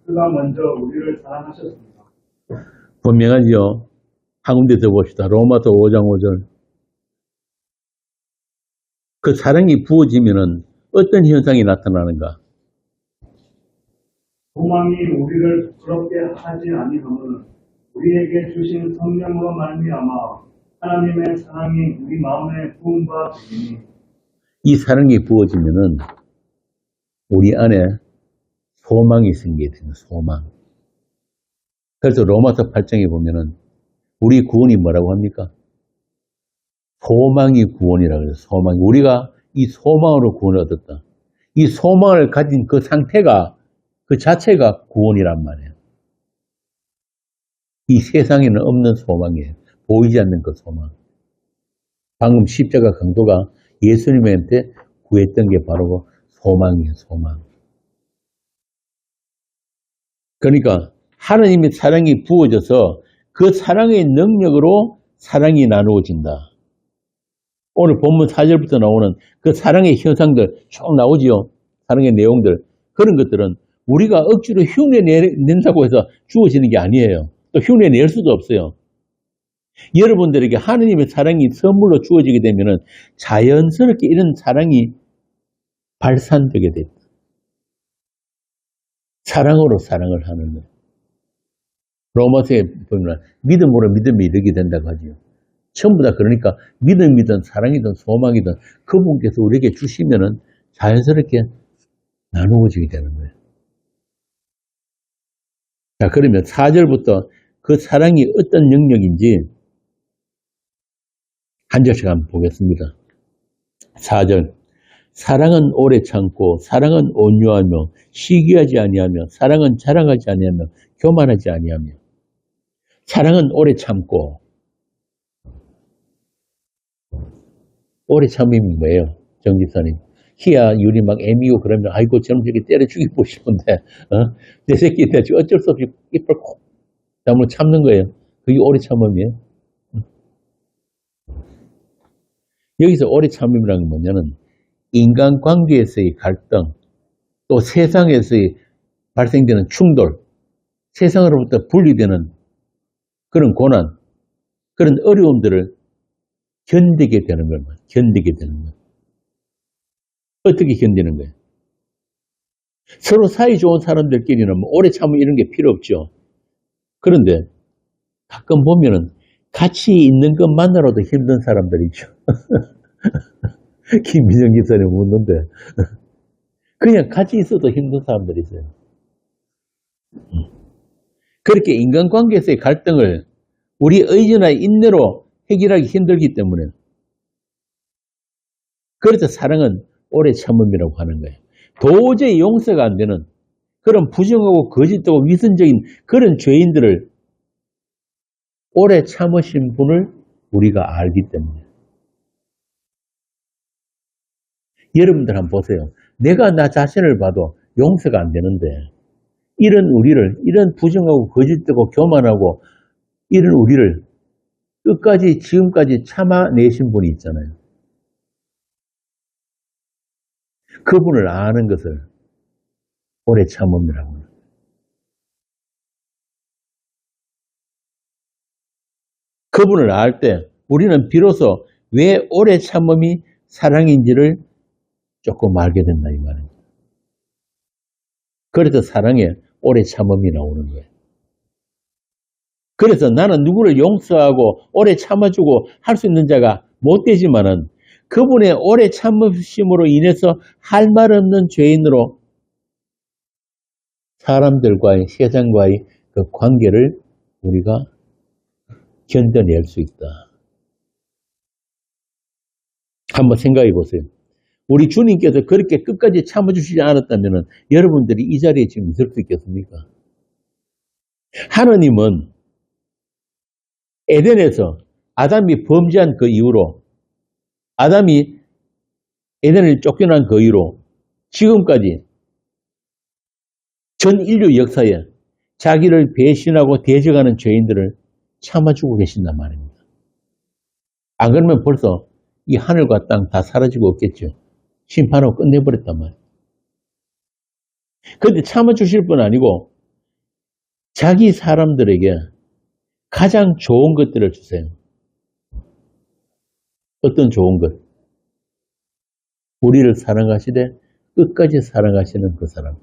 그가 먼저 우리를 사랑하셨습니다. 분명하죠. 한 군데 더 봅시다. 로마서 5장 5절. 그 사랑이 부어지면은 어떤 현상이 나타나는가? 소망이 우리를 부끄럽게 하지 아니하면 우리에게 주신 성령으로 말미암아 하나님의 사랑이 우리 마음에 부은 바 되니 이 사랑이 부어지면은 우리 안에 소망이 생기게 되는 소망. 그래서 로마서 8장에 보면은 우리 구원이 뭐라고 합니까? 소망이 구원이라고 해요. 소망. 우리가 이 소망으로 구원을 얻었다. 이 소망을 가진 그 상태가 그 자체가 구원이란 말이에요. 이 세상에는 없는 소망이에요. 보이지 않는 그 소망. 방금 십자가 강도가 예수님한테 구했던 게 바로 소망이에요. 소망. 그러니까 하나님의 사랑이 부어져서 그 사랑의 능력으로 사랑이 나누어진다. 오늘 본문 4절부터 나오는 그 사랑의 현상들 쭉 나오지요. 사랑의 내용들. 그런 것들은 우리가 억지로 흉내 낸다고 해서 주어지는 게 아니에요. 또 흉내 낼 수도 없어요. 여러분들에게 하나님의 사랑이 선물로 주어지게 되면 자연스럽게 이런 사랑이 발산되게 됩니다. 사랑으로 사랑을 하는 거예요. 로마서에 보면 믿음으로 믿음이 이르게 된다고 하죠. 전부 다 그러니까 믿음이든 사랑이든 소망이든 그분께서 우리에게 주시면은 자연스럽게 나누어지게 되는 거예요. 자, 그러면 4절부터 그 사랑이 어떤 영역인지 한 절씩 한번 보겠습니다. 4절. 사랑은 오래 참고 사랑은 온유하며 시기하지 아니하며 사랑은 자랑하지 아니하며 교만하지 아니하며. 사랑은 오래 참고. 오래 참음이 뭐예요? 정 집사님. 희야, 유리 막 애미고 그러면 아이고 저놈 저렇게 때려 죽이고 싶은데 내 새끼인데 어쩔 수 없이 이빨 콕 다물어 참는 거예요. 그게 오래 참음이에요. 여기서 오래 참음이라는 건 뭐냐면 인간관계에서의 갈등, 또 세상에서의 발생되는 충돌, 세상으로부터 분리되는 그런 고난, 그런 어려움들을 견디게 되는 거예요. 견디게 되는 거예요. 어떻게 견디는 거예요? 서로 사이 좋은 사람들끼리는 뭐 오래 참으면 이런 게 필요 없죠. 그런데 가끔 보면은 같이 있는 것만으로도 힘든 사람들이 있죠. 김민정 기사님 묻는데 그냥 같이 있어도 힘든 사람들이 있어요. 그렇게 인간관계에서의 갈등을 우리 의지나 인내로 해결하기 힘들기 때문에 그래서 사랑은 오래 참음이라고 하는 거예요. 도저히 용서가 안 되는 그런 부정하고 거짓되고 위선적인 그런 죄인들을 오래 참으신 분을 우리가 알기 때문에. 여러분들 한번 보세요. 내가 나 자신을 봐도 용서가 안 되는데 이런 우리를, 이런 부정하고 거짓되고 교만하고 이런 우리를 끝까지 지금까지 참아내신 분이 있잖아요. 그분을 아는 것을 오래 참음이라고 합니다. 그분을 알 때 우리는 비로소 왜 오래 참음이 사랑인지를 조금 알게 된다 이 말입니다. 그래서 사랑에 오래 참음이 나오는 거예요. 그래서 나는 누구를 용서하고 오래 참아주고 할 수 있는 자가 못 되지만은 그분의 오래 참으심으로 인해서 할 말 없는 죄인으로 사람들과의 세상과의 그 관계를 우리가 견뎌낼 수 있다. 한번 생각해 보세요. 우리 주님께서 그렇게 끝까지 참아주시지 않았다면 여러분들이 이 자리에 지금 있을 수 있겠습니까? 하나님은 에덴에서 아담이 범죄한 그 이후로 아담이 에덴을 쫓겨난 그 이후로 지금까지 전 인류 역사에 자기를 배신하고 대적하는 죄인들을 참아주고 계신단 말입니다. 안 그러면 벌써 이 하늘과 땅 다 사라지고 없겠죠. 심판하고 끝내버렸단 말이에요. 그런데 참아주실 뿐 아니고 자기 사람들에게 가장 좋은 것들을 주세요. 어떤 좋은 것? 우리를 사랑하시되 끝까지 사랑하시는 그 사람.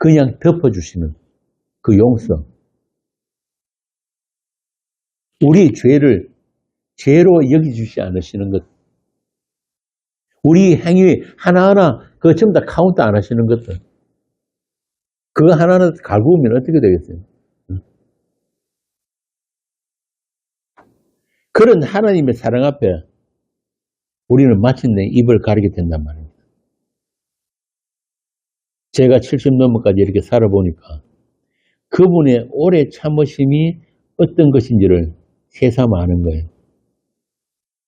그냥 덮어주시는 그 용서. 우리 죄를 죄로 여기주지 않으시는 것. 우리 행위 하나하나 그거 전부 다 카운트 안 하시는 것들. 그거 하나는 갈구면 어떻게 되겠어요? 그런 하나님의 사랑 앞에 우리는 마침내 입을 가리게 된단 말입니다. 제가 70 넘어까지 이렇게 살아보니까 그분의 오래 참으심이 어떤 것인지를 새삼 아는 거예요.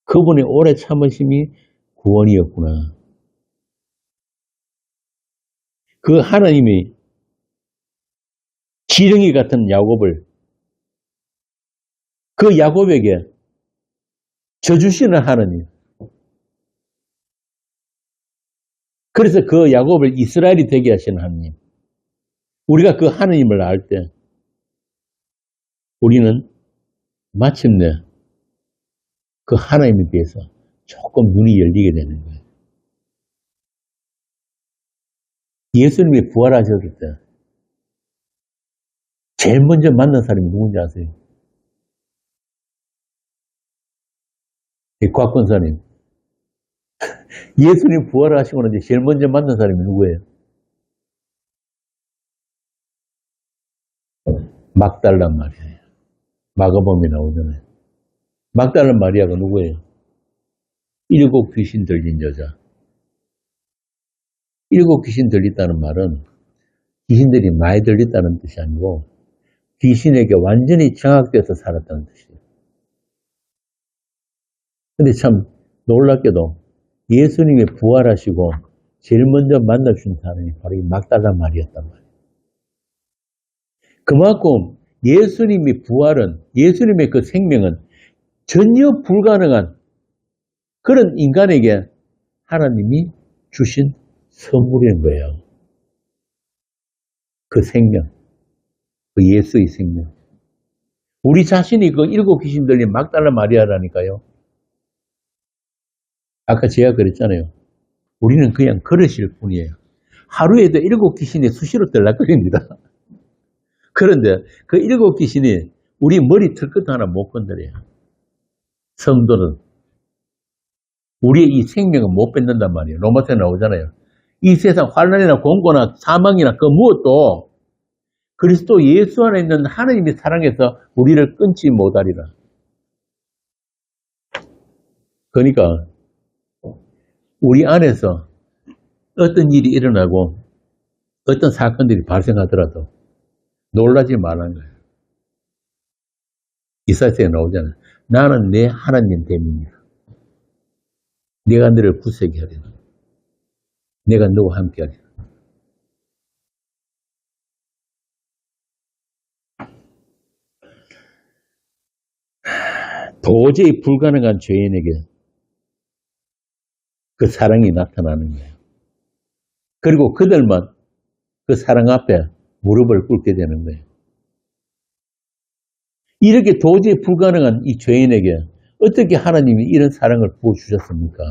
그분의 오래 참으심이 구원이었구나. 그 하나님이 지렁이 같은 야곱을 그 야곱에게 져주시는 하나님. 그래서 그 야곱을 이스라엘이 되게 하시는 하나님. 우리가 그 하나님을 알 때 우리는 마침내 그 하나님에 대해서 조금 눈이 열리게 되는 거예요. 예수님이 부활하셨을 때 제일 먼저 만난 사람이 누군지 아세요? 곽 권사님. 예수님 부활하시고 나서 제일 먼저 만난 사람이 누구예요? 막달라 마리아예요. 마가복음에 나오잖아요. 막달라 마리아가 누구예요? 7 귀신 들린 여자. 7 귀신 들렸다는 말은 귀신들이 많이 들렸다는 뜻이 아니고 귀신에게 완전히 장악돼서 살았다는 뜻이에요. 근데 참 놀랍게도 예수님이 부활하시고 제일 먼저 만나준 사람이 바로 이 막달라 마리아였단 말이에요. 그만큼 예수님이 부활은, 예수님의 그 생명은 전혀 불가능한 그런 인간에게 하나님이 주신 선물인 거예요. 그 생명, 그 예수의 생명. 우리 자신이 그 7 귀신 들린 막달라 마리아라니까요. 아까 제가 그랬잖아요. 우리는 그냥 그러실 뿐이에요. 하루에도 7 귀신이 수시로 들락거립니다. 그런데 그 7 귀신이 우리 머리 털끝 하나 못 건드려요. 성도는. 우리의 이 생명은 못 뺏는단 말이에요. 로마서에 나오잖아요. 이 세상 환난이나 공고나 사망이나 그 무엇도 그리스도 예수 안에 있는 하나님의 사랑에서 우리를 끊지 못하리라. 그러니까 우리 안에서 어떤 일이 일어나고 어떤 사건들이 발생하더라도 놀라지 말라는 거예요. 이사야서에 나오잖아요. 나는 내 하나님 됨이니라. 내가 너를 굳세게 하리라. 내가 너와 함께 하리라. 도저히 불가능한 죄인에게 그 사랑이 나타나는 거예요. 그리고 그들만 그 사랑 앞에 무릎을 꿇게 되는 거예요. 이렇게 도저히 불가능한 이 죄인에게 어떻게 하나님이 이런 사랑을 부어주셨습니까?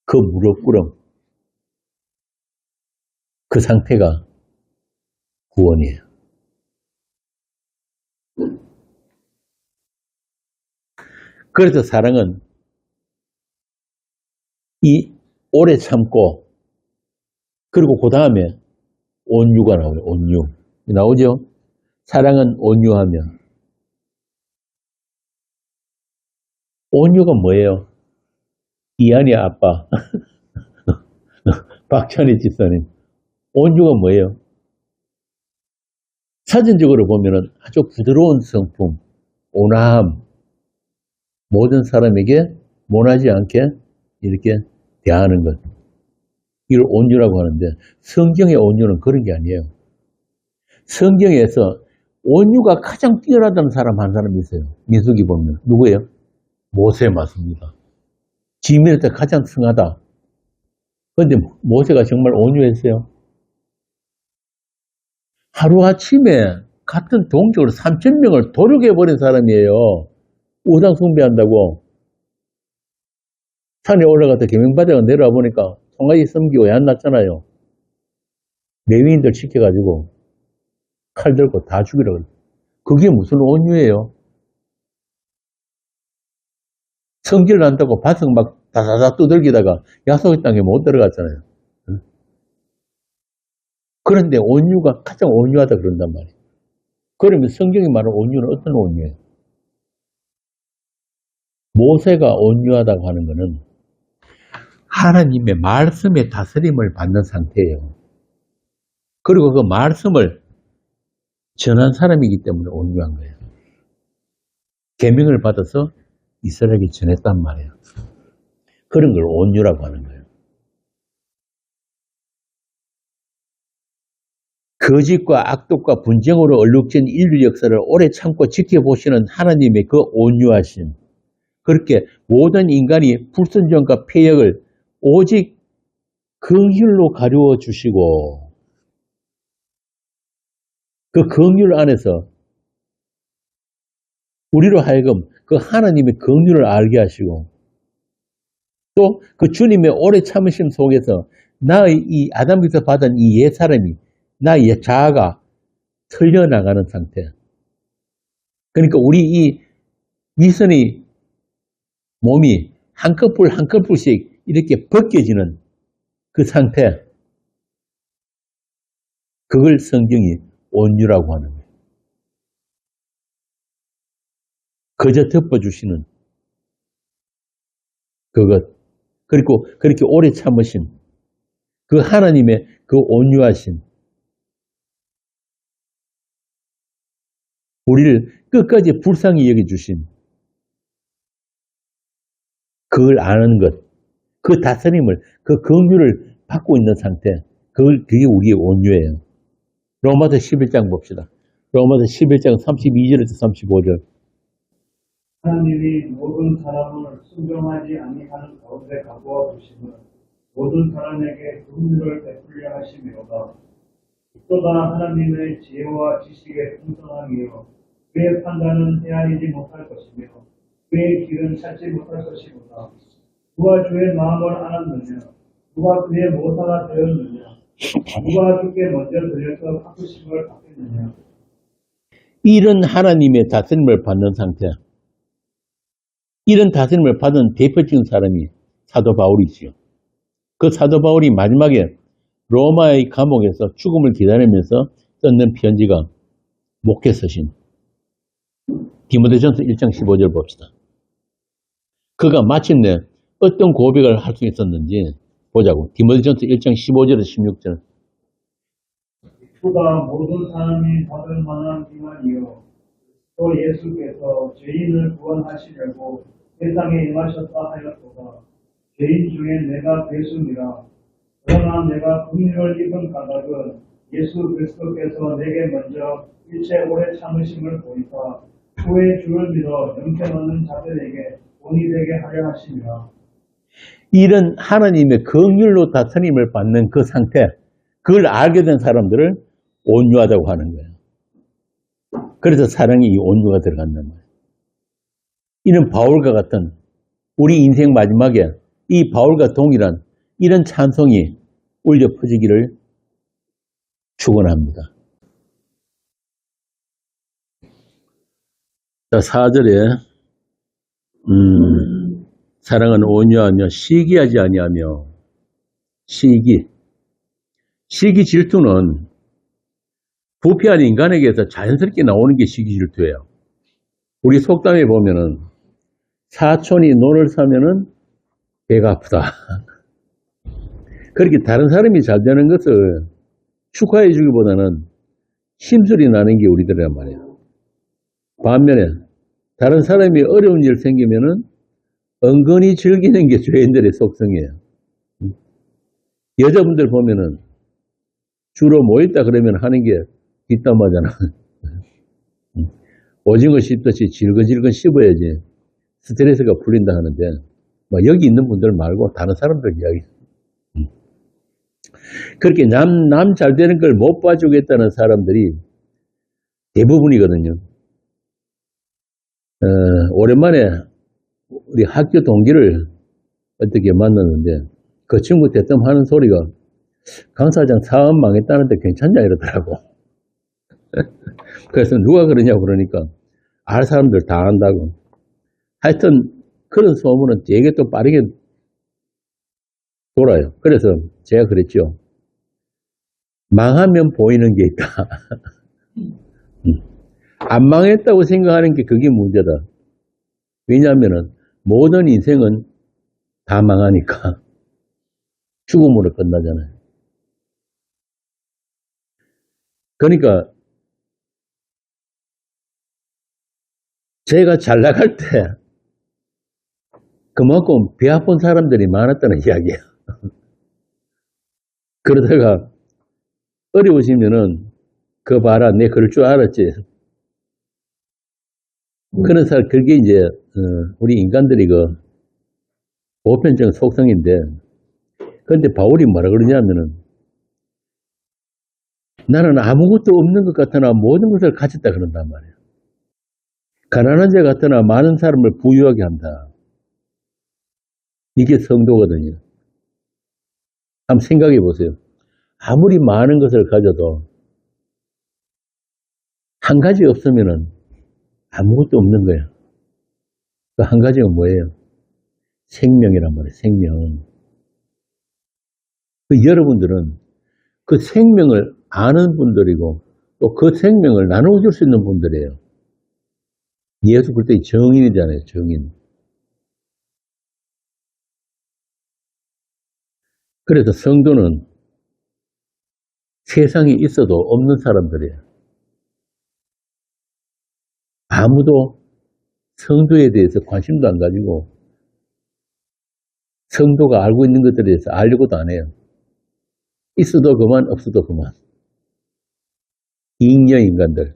그 무릎 꿇음, 그 상태가 구원이에요. 그래서 사랑은 이 오래 참고 그리고 그 다음에 온유가 나와요. 온유. 나오죠? 사랑은 온유하며. 온유가 뭐예요? 이한이 아빠. 박찬희 집사님. 온유가 뭐예요? 사전적으로 보면은 아주 부드러운 성품, 온화함. 모든 사람에게 모나지 않게 이렇게 대하는 것. 이걸 온유라고 하는데 성경의 온유는 그런 게 아니에요. 성경에서 온유가 가장 뛰어나다는 사람 한 사람이 있어요. 민수기 보면. 누구예요? 모세 맞습니다. 지면에 가장 승하다. 그런데 모세가 정말 온유했어요. 하루아침에 같은 동족으로 3,000명을 도륙해버린 사람이에요. 우상 숭배한다고. 산에 올라갔다 계명받아가 내려와 보니까 송아지 섬기고 안 났잖아요. 레위인들 시켜가지고 칼 들고 다 죽이라고 그래. 그게 무슨 온유예요? 성질 난다고 바석 막 다다다 두들기다가 약속의 땅에 못 들어갔잖아요. 그런데 온유가 가장 온유하다 그런단 말이에요. 그러면 성경이 말하는 온유는 어떤 온유예요? 모세가 온유하다고 하는 것은 하나님의 말씀의 다스림을 받는 상태예요. 그리고 그 말씀을 전한 사람이기 때문에 온유한 거예요. 계명을 받아서 이스라엘에게 전했단 말이에요. 그런 걸 온유라고 하는 거예요. 거짓과 악독과 분쟁으로 얼룩진 인류 역사를 오래 참고 지켜보시는 하나님의 그 온유하심, 그렇게 모든 인간이 불순종과 폐역을 오직 긍휼로 가려워 주시고, 그 긍휼 안에서 우리로 하여금 그 하나님의 긍휼을 알게 하시고, 또 그 주님의 오래 참으심 속에서 나의 이 아담에서 받은 이 옛사람이, 나의 자아가 틀려나가는 상태. 그러니까 우리 이 위선의 몸이 한 커플 한 커플씩 이렇게 벗겨지는 그 상태, 그걸 성경이 온유라고 하는 거예요. 그저 덮어주시는 그것, 그리고 그렇게 오래 참으심, 그 하나님의 그 온유하심, 우리를 끝까지 불쌍히 여겨주신 그걸 아는 것, 그 다스림을, 그 긍휼을 받고 있는 상태, 그게 우리의 온유예요. 로마서 11장 봅시다. 로마서 11장 32절에서 35절. 하나님이 모든 사람을 순종하지 아니하는 가운데 가두어 두심은 모든 사람에게 긍휼을 베풀려 하심이로다. 또다 하나님의 지혜와 지식에 풍성하기요 그의 판단은 헤아리지 못할 것이며 그의 길은 찾지 못할 것이로다. 누가 주의 마음을 알았느냐? 누가 그의 모사가 되었느냐? 누가 주께 먼저 들려서 바꾸심을 받겠느냐? 이런 하나님의 다스림을 받는 상태, 이런 다스림을 받은 대표적인 사람이 사도 바울이지요. 그 사도 바울이 마지막에 로마의 감옥에서 죽음을 기다리면서 썼는 편지가 목회서신 디모데전서 1장 15절 봅시다. 그가 마침내 어떤 고백을 할 수 있었는지 보자고. 디모데전서 1장 15절에서 16절. 그가 모든 사람이 받을 만한 기만이요 또 예수께서 죄인을 구원하시려고 세상에 임하셨다 하였도다. 죄인 중에 내가 괴수니라. 그러나 내가 긍휼을 입은 까닭은 예수 그리스도께서 내게 먼저 일체 오래 참으심을 보이사 후에 주를 믿어 영생하는 자들에게 본이 되게 하려 하심이라. 이런 하나님의 긍휼로 다스림을 받는 그 상태, 그걸 알게 된 사람들을 온유하다고 하는 거예요. 그래서 사랑이 이 온유가 들어간단 말이에요. 이런 바울과 같은 우리 인생 마지막에 이 바울과 동일한 이런 찬송이 울려 퍼지기를 축원합니다. 자, 4절에 사랑은 온유하며 시기하지 아니하며 시기 질투는 부패한 인간에게서 자연스럽게 나오는 게 시기 질투예요. 우리 속담에 보면은 사촌이 논을 사면은 배가 아프다. 그렇게 다른 사람이 잘 되는 것을 축하해 주기보다는 심술이 나는 게 우리들이란 말이에요. 반면에 다른 사람이 어려운 일 생기면은 은근히 즐기는 게 죄인들의 속성이에요. 여자분들 보면은 주로 모였다 그러면 하는 게 뒷담화잖아. 오징어 씹듯이 질근질근 씹어야지 스트레스가 풀린다 하는데, 여기 있는 분들 말고 다른 사람들 이야기. 그렇게 남 잘 되는 걸 못 봐주겠다는 사람들이 대부분이거든요. 오랜만에 우리 학교 동기를 어떻게 만났는데 그 친구 대뜸 하는 소리가 강사장 사업 망했다는데 괜찮냐 이러더라고. 그래서 누가 그러냐고 그러니까 알 사람들 다 안다고. 하여튼 그런 소문은 되게 또 빠르게 돌아요. 그래서 제가 그랬죠. 망하면 보이는 게 있다. 안 망했다고 생각하는 게 그게 문제다. 왜냐하면 모든 인생은 다 망하니까 죽음으로 끝나잖아요. 그러니까 제가 잘 나갈 때 그만큼 배 아픈 사람들이 많았다는 이야기예요. 그러다가 어려우시면은 그 봐라 내 그럴 줄 알았지. 그런 사람 그게 이제 우리 인간들이 그 보편적인 속성인데 근데 바울이 뭐라 그러냐면은 나는 아무것도 없는 것 같으나 모든 것을 가졌다 그런단 말이에요. 가난한 자 같으나 많은 사람을 부유하게 한다. 이게 성도거든요. 한번 생각해 보세요. 아무리 많은 것을 가져도 한 가지 없으면은 아무것도 없는 거예요. 그 한 가지가 뭐예요? 생명이란 말이에요. 생명. 그 여러분들은 그 생명을 아는 분들이고 또 그 생명을 나눠줄 수 있는 분들이에요. 예수 그때 정인이잖아요. 정인. 그래서 성도는 세상에 있어도 없는 사람들이에요. 아무도 성도에 대해서 관심도 안 가지고 성도가 알고 있는 것들에 대해서 알려고도 안 해요. 있어도 그만 없어도 그만. 잉여 인간들.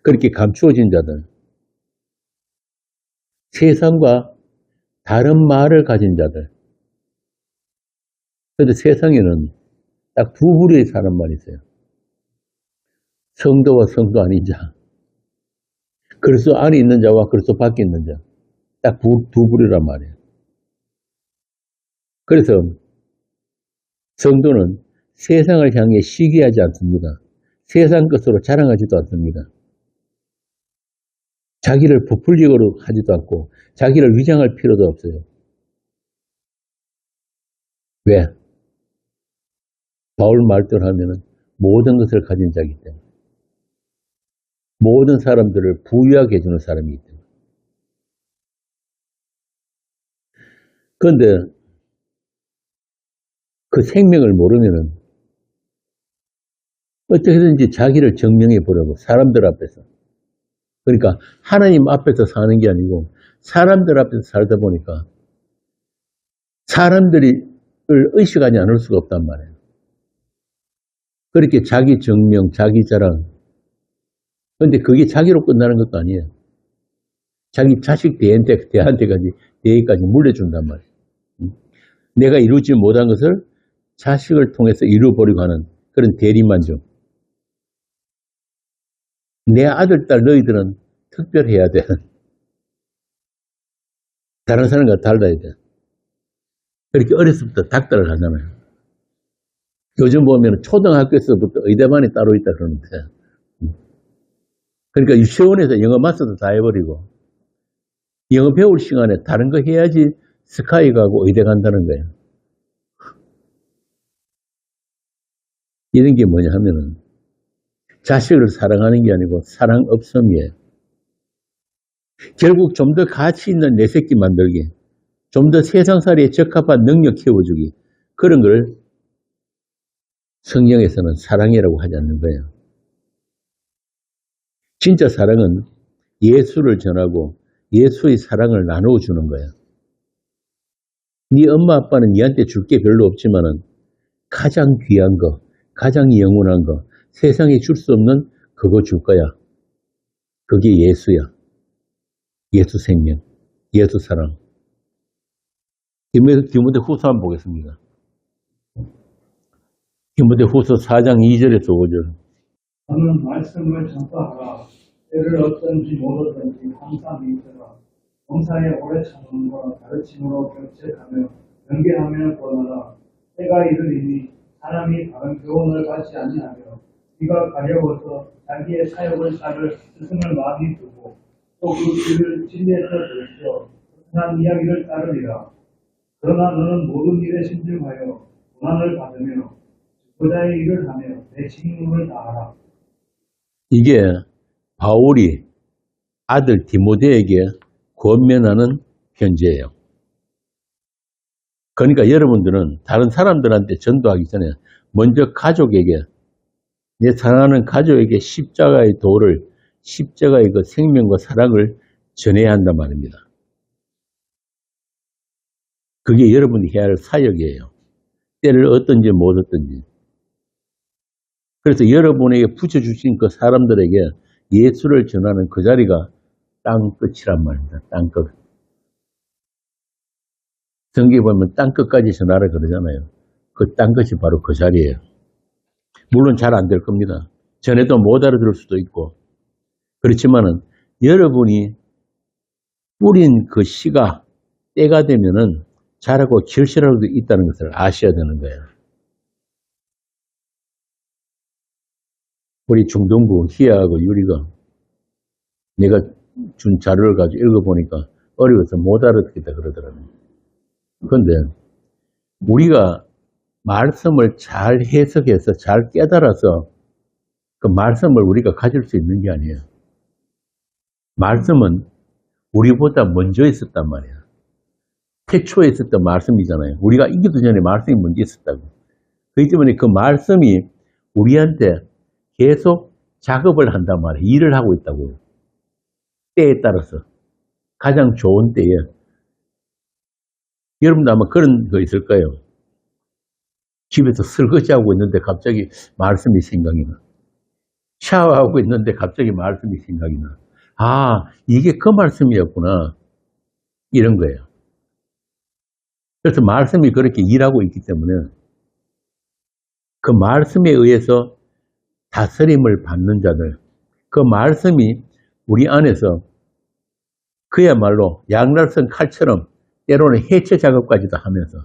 그렇게 감추어진 자들. 세상과 다른 말을 가진 자들. 그런데 세상에는 딱 두 부류의 사람만 있어요. 성도와 성도 아닌 자. 그리스도 안에 있는 자와 그리스도 밖에 있는 자. 딱 두 부류란 말이에요. 그래서 성도는 세상을 향해 시기하지 않습니다. 세상 것으로 자랑하지도 않습니다. 자기를 부풀리고 하지도 않고 자기를 위장할 필요도 없어요. 왜? 바울 말대로 하면은 모든 것을 가진 자이기 때문에. 모든 사람들을 부유하게 해주는 사람이기 때문에. 그런데 그 생명을 모르면은 어떻게든지 자기를 증명해 보려고 사람들 앞에서. 그러니까 하나님 앞에서 사는 게 아니고 사람들 앞에서 살다 보니까 사람들을 의식하지 않을 수가 없단 말이에요. 그렇게 자기 증명, 자기 자랑. 그런데 그게 자기로 끝나는 것도 아니에요. 자기 자식 대한테까지 물려준단 말이에요. 내가 이루지 못한 것을 자식을 통해서 이루어버리고 하는 그런 대리만족. 내 아들, 딸 너희들은 특별해야 돼. 다른 사람과 달라야 돼. 그렇게 어렸을 때 닥달을 하잖아요. 요즘 보면 초등학교에서부터 의대반이 따로 있다 그러는데. 그러니까 유치원에서 영어 마스터 다 해버리고 영어 배울 시간에 다른 거 해야지 스카이 가고 의대 간다는 거예요. 이런 게 뭐냐 하면은 자식을 사랑하는 게 아니고 사랑 없음이에요. 결국 좀 더 가치 있는 내 새끼 만들기, 좀 더 세상살이에 적합한 능력 키워주기, 그런 걸 성경에서는 사랑이라고 하지 않는 거예요. 진짜 사랑은 예수를 전하고 예수의 사랑을 나누어주는 거예요. 네 엄마 아빠는 네한테 줄 게 별로 없지만은 가장 귀한 거, 가장 영원한 거, 세상에 줄 수 없는 그거 줄 거야. 그게 예수야. 예수 생명, 예수 사랑. 디모데 후서 한번 보겠습니다. 디모데 후서 4장 2절에서 5절. 너는 말씀을 전파하라. 때를 얻든지 못 얻든지 항상 믿으라. 범사에 오래 참음과 가르침으로 결책하며 경계하며 권하라. 때가 이르리니 사람이 바른 교훈을 받지 아니하며 귀가 가려워서 자기의 사역을 따를 스승을 마음이 두고 또 그 귀를 진리에서 들으며 한 이야기를 따르리라. 그러나 너는 모든 일에 신중하여 고난을 받으며 그자의 일을 하며 내 직무를 다하라. 이게 바울이 아들 디모데에게 권면하는 편지예요. 그러니까 여러분들은 다른 사람들한테 전도하기 전에 먼저 가족에게, 내 사랑하는 가족에게 십자가의 도를, 십자가의 그 생명과 사랑을 전해야 한단 말입니다. 그게 여러분이 해야 할 사역이에요. 때를 얻든지 못 얻든지. 그래서 여러분에게 붙여주신 그 사람들에게 예수를 전하는 그 자리가 땅끝이란 말입니다. 땅끝. 성경에 보면 땅끝까지 전하라 그러잖아요. 그 땅끝이 바로 그 자리예요. 물론 잘 안 될 겁니다. 전에도 못 알아들을 수도 있고. 그렇지만은 여러분이 뿌린 그 씨가 때가 되면은 자라고 결실할 수 있다는 것을 아셔야 되는 거예요. 우리 중동부 희아하고 유리가 내가 준 자료를 가지고 읽어보니까 어려워서 못 알아듣겠다 그러더라고요. 그런데 우리가 말씀을 잘 해석해서 잘 깨달아서 그 말씀을 우리가 가질 수 있는 게 아니에요. 말씀은 우리보다 먼저 있었단 말이에요. 태초에 있었던 말씀이잖아요. 우리가 있기도 전에 말씀이 먼저 있었다고. 그렇기 때문에 그 말씀이 우리한테 계속 작업을 한단 말이에요. 일을 하고 있다고요. 때에 따라서. 가장 좋은 때에. 여러분도 아마 그런 거 있을 거예요. 집에서 설거지하고 있는데 갑자기 말씀이 생각이 나. 샤워하고 있는데 갑자기 말씀이 생각이 나. 아, 이게 그 말씀이었구나. 이런 거예요. 그래서 말씀이 그렇게 일하고 있기 때문에 그 말씀에 의해서 다스림을 받는 자들, 그 말씀이 우리 안에서 그야말로 양날선 칼처럼 때로는 해체 작업까지도 하면서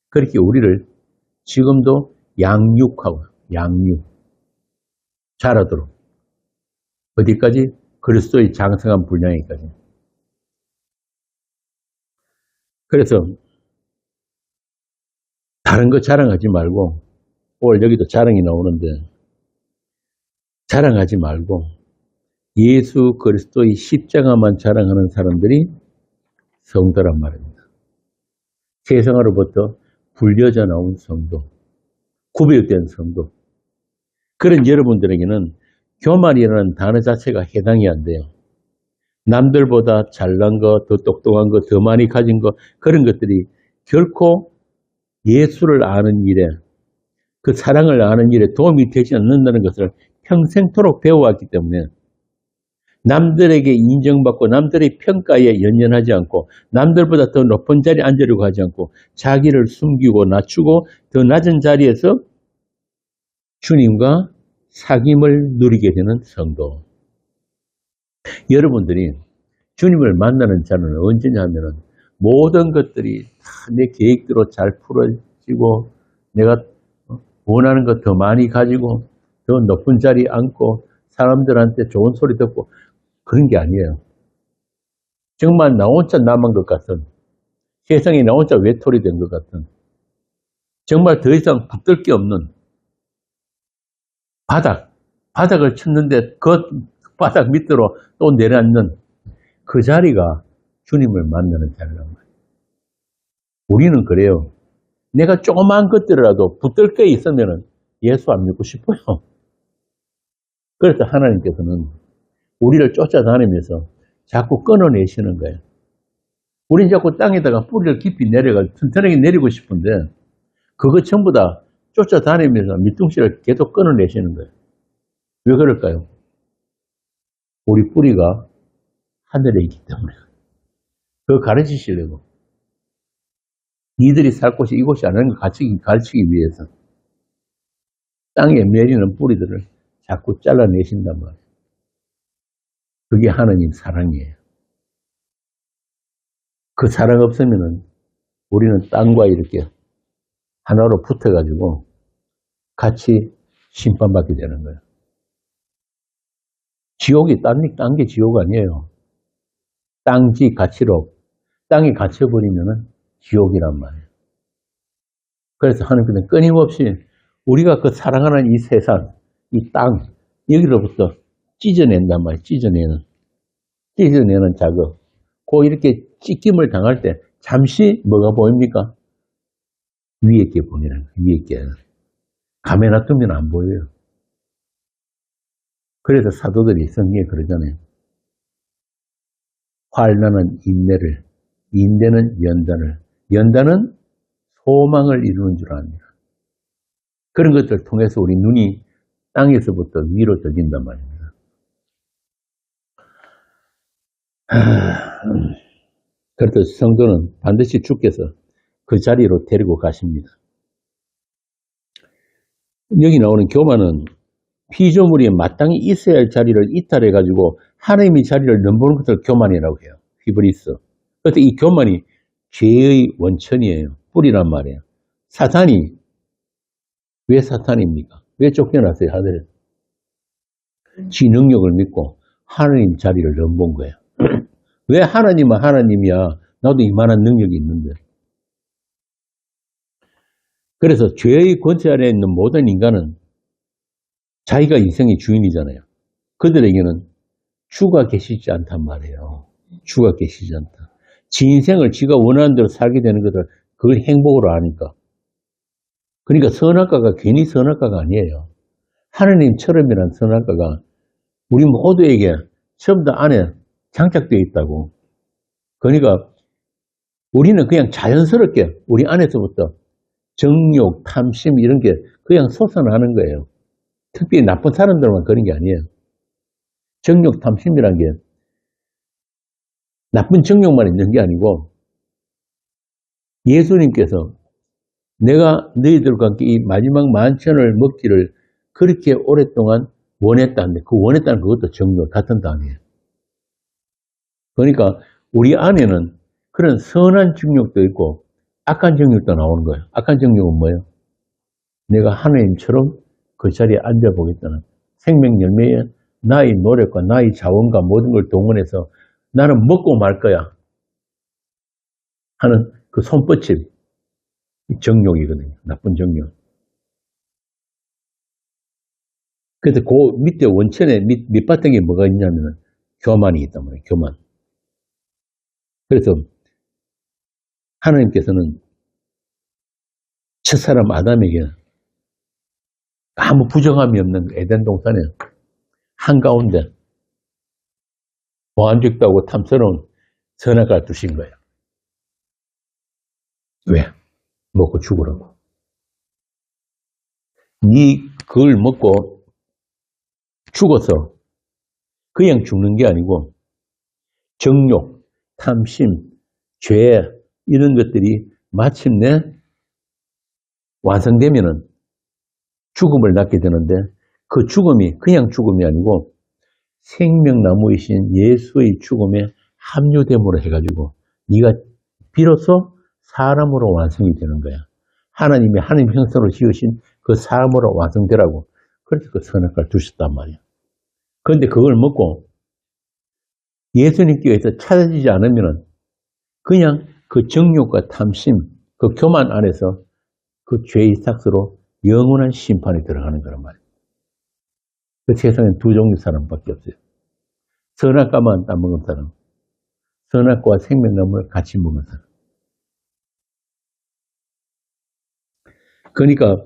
그렇게 우리를 지금도 양육하고 자라도록 어디까지? 그리스도의 장성한 분량에까지. 그래서 다른 거 자랑하지 말고, 오늘 여기도 자랑이 나오는데 자랑하지 말고 예수 그리스도의 십자가만 자랑하는 사람들이 성도란 말입니다. 세상으로부터 불려져 나온 성도, 구별된 성도. 그런 여러분들에게는 교만이라는 단어 자체가 해당이 안 돼요. 남들보다 잘난 거, 더 똑똑한 거, 더 많이 가진 거, 그런 것들이 결코 예수를 아는 일에, 그 사랑을 아는 일에 도움이 되지 않는다는 것을 평생토록 배워왔기 때문에 남들에게 인정받고 남들의 평가에 연연하지 않고 남들보다 더 높은 자리에 앉으려고 하지 않고 자기를 숨기고 낮추고 더 낮은 자리에서 주님과 사귐을 누리게 되는 성도. 여러분들이 주님을 만나는 자는 언제냐 하면은 모든 것들이 다 내 계획대로 잘 풀어지고 내가 원하는 것 더 많이 가지고 더 높은 자리에 앉고 사람들한테 좋은 소리 듣고 그런 게 아니에요. 정말 나 혼자 남은 것 같은, 세상에 나 혼자 외톨이 된 것 같은, 정말 더 이상 붙들 게 없는 바닥을 쳤는데 그 바닥 밑으로 또 내려앉는 그 자리가 주님을 만나는 자리란 말이에요. 우리는 그래요. 내가 조그만 것들이라도 붙들 게 있으면 예수 안 믿고 싶어요. 그래서 하나님께서는 우리를 쫓아다니면서 자꾸 끊어내시는 거예요. 우리는 자꾸 땅에다가 뿌리를 깊이 내려가 튼튼하게 내리고 싶은데 그거 전부 다 쫓아다니면서 밑둥실을 계속 끊어내시는 거예요. 왜 그럴까요? 우리 뿌리가 하늘에 있기 때문에. 그거 가르치시려고. 니들이 살 곳이 이곳이 아니라는 걸 가르치기 위해서 땅에 내리는 뿌리들을 자꾸 잘라내신단 말이에요. 그게 하나님 사랑이에요. 그 사랑 없으면은 우리는 땅과 이렇게 하나로 붙어가지고 같이 심판받게 되는 거예요. 지옥이 딴 게 지옥 아니에요. 땅지 가치로, 땅이 갇혀버리면은 지옥이란 말이에요. 그래서 하나님께서는 끊임없이 우리가 그 사랑하는 이 세상, 이 땅, 여기로부터 찢어낸단 말이에요. 찢어내는 작업. 그 이렇게 찢김을 당할 때 잠시 뭐가 보입니까? 위에 게 보이는 거예요. 위에 게. 감에 놔두면 안 보여요. 그래서 사도들이 성경에 그러잖아요. 환난은 인내를, 인내는 연단을, 연단은 소망을 이루는 줄 압니다. 그런 것들을 통해서 우리 눈이 땅에서부터 위로 떠진단 말입니다. 그래서 성도는 반드시 주께서 그 자리로 데리고 가십니다. 여기 나오는 교만은 피조물이 마땅히 있어야 할 자리를 이탈해가지고 하나님의 자리를 넘보는 것을 교만이라고 해요. 히브리서. 그런데 이 교만이 죄의 원천이에요. 뿌리란 말이에요. 사탄이, 왜 사탄입니까? 왜 쫓겨났어요, 하늘에? 지 능력을 믿고 하나님 자리를 넘본 거예요. 왜 하나님은 하나님이야? 나도 이만한 능력이 있는데. 그래서 죄의 권세 아래에 있는 모든 인간은 자기가 인생의 주인이잖아요. 그들에게는 주가 계시지 않단 말이에요. 주가 계시지 않다. 지 인생을 지가 원하는 대로 살게 되는 것을 그걸 행복으로 아니까. 그러니까 선악과가 괜히 선악과가 아니에요. 하나님처럼이란 선악과가 우리 모두에게 전부 다 안에 장착되어 있다고. 그러니까 우리는 그냥 자연스럽게 우리 안에서부터 정욕, 탐심 이런 게 그냥 솟아나는 거예요. 특별히 나쁜 사람들만 그런 게 아니에요. 정욕, 탐심이란 게 나쁜 정욕만 있는 게 아니고 예수님께서 내가 너희들과 함께 이 마지막 만찬을 먹기를 그렇게 오랫동안 원했다는데 그 원했다는 그것도 정욕 같은 단어예요. 그러니까 우리 안에는 그런 선한 정욕도 있고 악한 정욕도 나오는 거예요. 악한 정욕은 뭐예요? 내가 하나님처럼 그 자리에 앉아보겠다는 생명 열매에 나의 노력과 나의 자원과 모든 걸 동원해서 나는 먹고 말 거야 하는 그 손뻗침, 정욕이거든요. 나쁜 정욕. 그래서 그 밑에 원천에 밑바탕에 뭐가 있냐면 교만이 있단 말이에요. 교만. 그래서 하나님께서는 첫사람 아담에게 아무 부정함이 없는 에덴 동산에 한가운데 보안적도 하고 탐스러운 선악과를 두신 거예요. 왜? 먹고 죽으라고. 네 그걸 먹고 죽어서 그냥 죽는 게 아니고 정욕, 탐심, 죄 이런 것들이 마침내 완성되면은 죽음을 낳게 되는데 그 죽음이 그냥 죽음이 아니고 생명나무이신 예수의 죽음에 합류됨으로 해가지고 네가 비로소 사람으로 완성이 되는 거야. 하나님이 하나님 형상으로 지으신 그 사람으로 완성되라고. 그래서 그 선악과를 두셨단 말이야. 그런데 그걸 먹고 예수님께서 찾아지지 않으면 그냥 그 정욕과 탐심, 그 교만 안에서 그 죄의 삭스로 영원한 심판에 들어가는 거란 말이에요. 그 세상엔 두 종류 사람밖에 없어요. 선악과만 따먹은 사람, 선악과와 생명나무를 같이 먹은 사람. 그러니까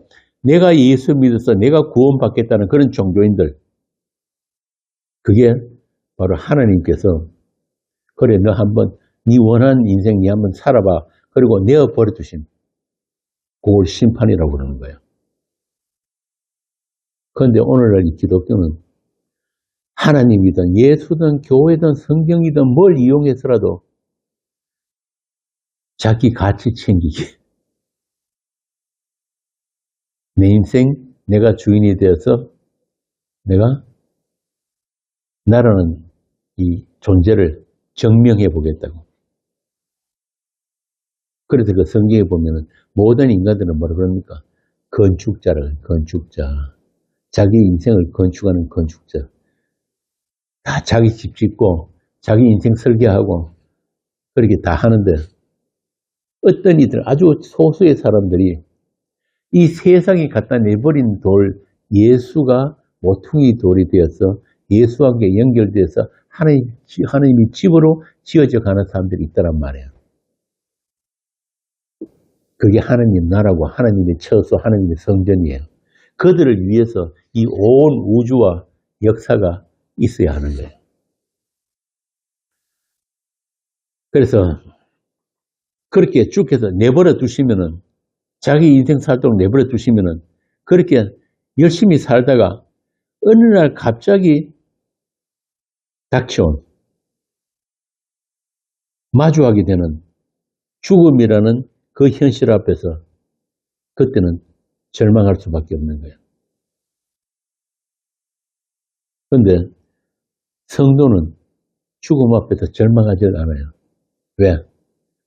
내가 예수 믿어서 내가 구원받겠다는 그런 종교인들, 그게 바로 하나님께서 그래 너 한번 네 원하는 인생 네 한번 살아봐. 그리고 내어버려 두신 그걸 심판이라고 그러는 거예요. 그런데 오늘날 이 기독교는 하나님이든 예수든 교회든 성경이든 뭘 이용해서라도 자기 가치 챙기기. 내 인생 내가 주인이 되어서 내가 나라는 이 존재를 증명해 보겠다고. 그래서 그 성경에 보면은 모든 인간들은 뭐라 그럽니까? 건축자를, 건축자. 자기 인생을 건축하는 건축자. 다 자기 집 짓고, 자기 인생 설계하고, 그렇게 다 하는데, 어떤 이들, 아주 소수의 사람들이 이 세상에 갖다 내버린 돌, 예수가 모퉁이 돌이 되어서 예수와 함께 연결돼서 하나님이 집으로 지어져 가는 사람들이 있다란 말이에요. 그게 하나님 나라고 하나님의 처소, 하나님의 성전이에요. 그들을 위해서 이 온 우주와 역사가 있어야 하는 거예요. 그래서 그렇게 쭉 해서 내버려 두시면은, 자기 인생 살도록 내버려 두시면은, 그렇게 열심히 살다가 어느 날 갑자기 닥쳐온, 마주하게 되는 죽음이라는 그 현실 앞에서 그때는 절망할 수밖에 없는 거예요. 그런데 성도는 죽음 앞에서 절망하지 않아요. 왜?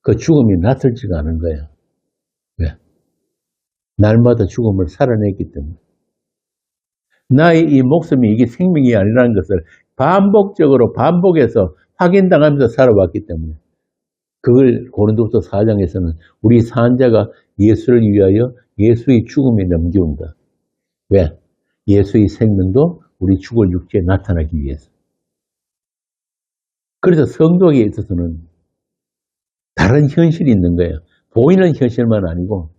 그 죽음이 낯설지가 않은 거예요. 왜? 날마다 죽음을 살아냈기 때문에. 나의 이 목숨이 이게 생명이 아니라는 것을 반복적으로 반복해서 확인당하면서 살아왔기 때문에, 그걸 고린도후서 4장에서는 우리 산자가 예수를 위하여 예수의 죽음에 넘겨온다. 왜? 예수의 생명도 우리 죽을 육체에 나타나기 위해서. 그래서 성도에게 있어서는 다른 현실이 있는 거예요. 보이는 현실만 아니고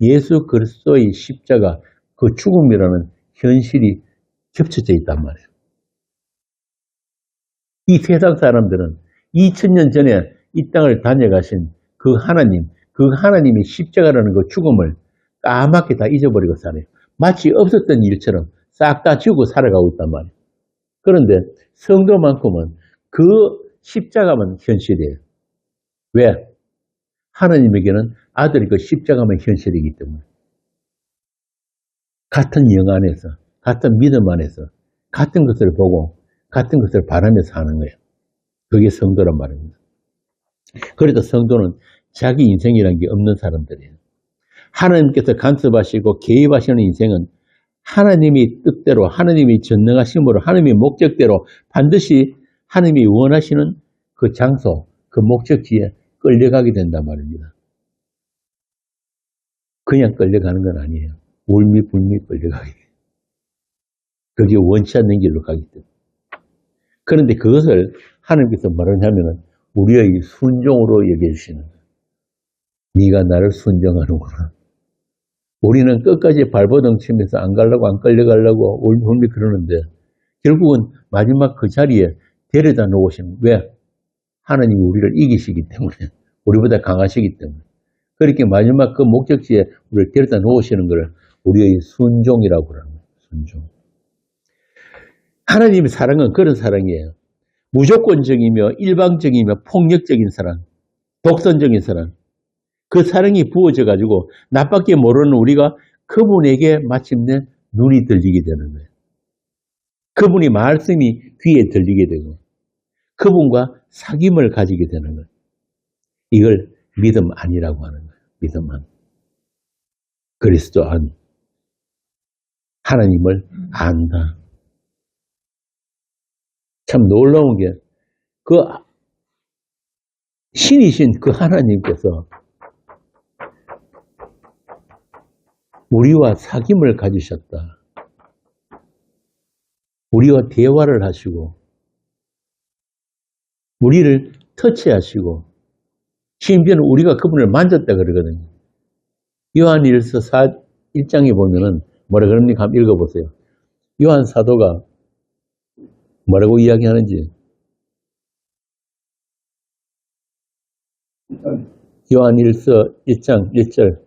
예수 그리스도의 십자가, 그 죽음이라는 현실이 겹쳐져 있단 말이에요. 이 세상 사람들은 2000년 전에 이 땅을 다녀가신 그 하나님이 십자가라는 그 죽음을 까맣게 다 잊어버리고 살아요. 마치 없었던 일처럼 싹 다 지우고 살아가고 있단 말이에요. 그런데 성도만큼은 그 십자가만 현실이에요. 왜? 하나님에게는 아들이 그 십자가만 현실이기 때문에. 같은 영 안에서, 같은 믿음 안에서, 같은 것을 보고, 같은 것을 바라며 사는 거예요. 그게 성도란 말입니다. 그래도 성도는 자기 인생이라는 게 없는 사람들이에요. 하나님께서 간섭하시고 개입하시는 인생은 하나님이 뜻대로, 하나님이 전능하심으로, 하나님의 목적대로 반드시 하나님이 원하시는 그 장소, 그 목적지에 끌려가게 된단 말입니다. 그냥 끌려가는 건 아니에요. 울미불미 끌려가게 돼요. 그게 원치 않는 길로 가기 때문에. 그런데 그것을 하나님께서 말하냐면은 우리의 순종으로 여겨주시는 거예요. 네가 나를 순종하는구나. 우리는 끝까지 발버둥 치면서 안 가려고, 안 끌려가려고 울미 그러는데 결국은 마지막 그 자리에 데려다 놓으시는. 왜? 하나님이 우리를 이기시기 때문에, 우리보다 강하시기 때문에. 그렇게 마지막 그 목적지에 우리를 데려다 놓으시는 것을 우리의 순종이라고 그러는 거예요. 순종. 하나님의 사랑은 그런 사랑이에요. 무조건적이며 일방적이며 폭력적인 사랑, 독선적인 사랑. 그 사랑이 부어져 가지고 나밖에 모르는 우리가 그분에게 마침내 눈이 들리게 되는 거예요. 그분이 말씀이 귀에 들리게 되고 그분과 사귐을 가지게 되는 거예요. 이걸 믿음 안이라고 하는 거예요. 믿음 안. 그리스도 안. 하나님을 안다. 참 놀라운 게 그 신이신 그 하나님께서 우리와 사귐을 가지셨다. 우리와 대화를 하시고 우리를 터치하시고 심지어는 우리가 그분을 만졌다 그러거든요. 요한일서 1장에 보면은 뭐라 그럽니까? 한번 읽어보세요. 요한 사도가 뭐라고 이야기하는지. 요한일서 1장 1절.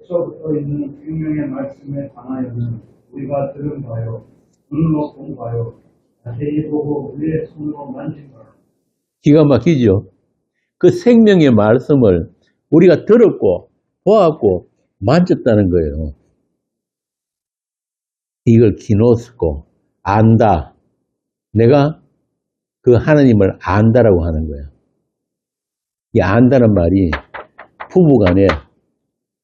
에서부터 있는 생명의 말씀에 관하여는 우리가 들은 바요, 눈으로 본 바요, 자세히 보고 우리의 손으로 만진 바요. 기가 막히죠. 그 생명의 말씀을 우리가 들었고 보았고 만졌다는 거예요. 이걸 기노스코, 안다. 내가 그 하나님을 안다라고 하는 거예요. 이 안다는 말이 부부간에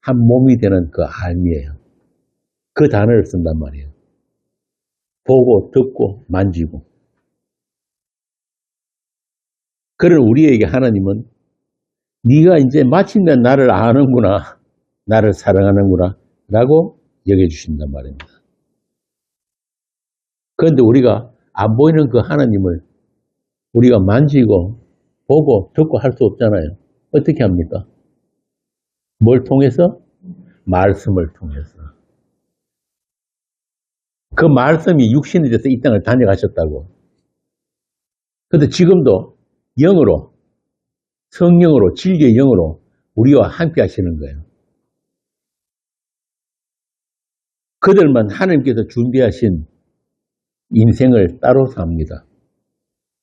한 몸이 되는 그 알미예요. 그 단어를 쓴단 말이에요. 보고, 듣고, 만지고. 그런 우리에게 하나님은 네가 이제 마침내 나를 아는구나, 나를 사랑하는구나 라고 여겨주신단 말입니다. 그런데 우리가 안 보이는 그 하나님을 우리가 만지고 보고 듣고 할 수 없잖아요. 어떻게 합니까? 뭘 통해서? 말씀을 통해서. 그 말씀이 육신이 돼서 이 땅을 다녀가셨다고. 그런데 지금도 영으로, 성령으로, 진리의 영으로 우리와 함께 하시는 거예요. 그들만 하나님께서 준비하신 인생을 따로 삽니다.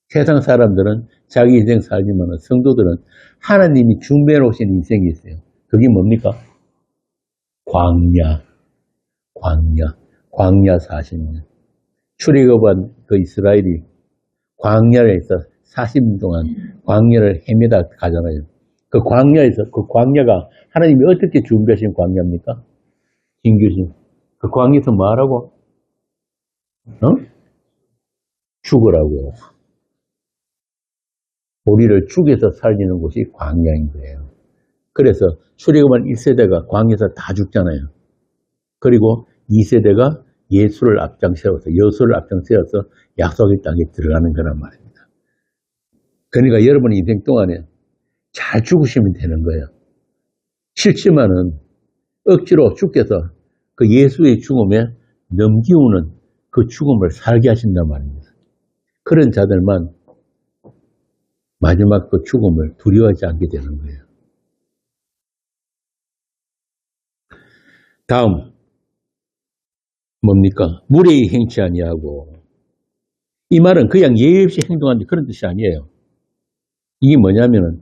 세상 사람들은 자기 인생 살지만 성도들은 하나님이 준비해 놓으신 인생이 있어요. 그게 뭡니까? 광야 40년. 출애굽한 그 이스라엘이 광야에서 40년 동안 광야를 헤매다 가잖아요. 그 광야에서, 그 광야가 하나님이 어떻게 준비하신 광야입니까? 김규신. 그 광야에서 뭐 하라고? 죽으라고. 우리를 죽여서 살리는 곳이 광야인 거예요. 그래서 출애굽한 1세대가 광야에서 다 죽잖아요. 그리고 2세대가 예수를 앞장세워서, 여수를 앞장세워서 약속의 땅에 들어가는 거란 말입니다. 그러니까 여러분 인생 동안에 잘 죽으시면 되는 거예요. 싫지만은 억지로 죽게서 그 예수의 죽음에 넘기우는 그 죽음을 살게 하신단 말입니다. 그런 자들만 마지막 그 죽음을 두려워하지 않게 되는 거예요. 다음 뭡니까? 무례히 행치 아니하고. 이 말은 그냥 예의 없이 행동하는 그런 뜻이 아니에요. 이게 뭐냐면은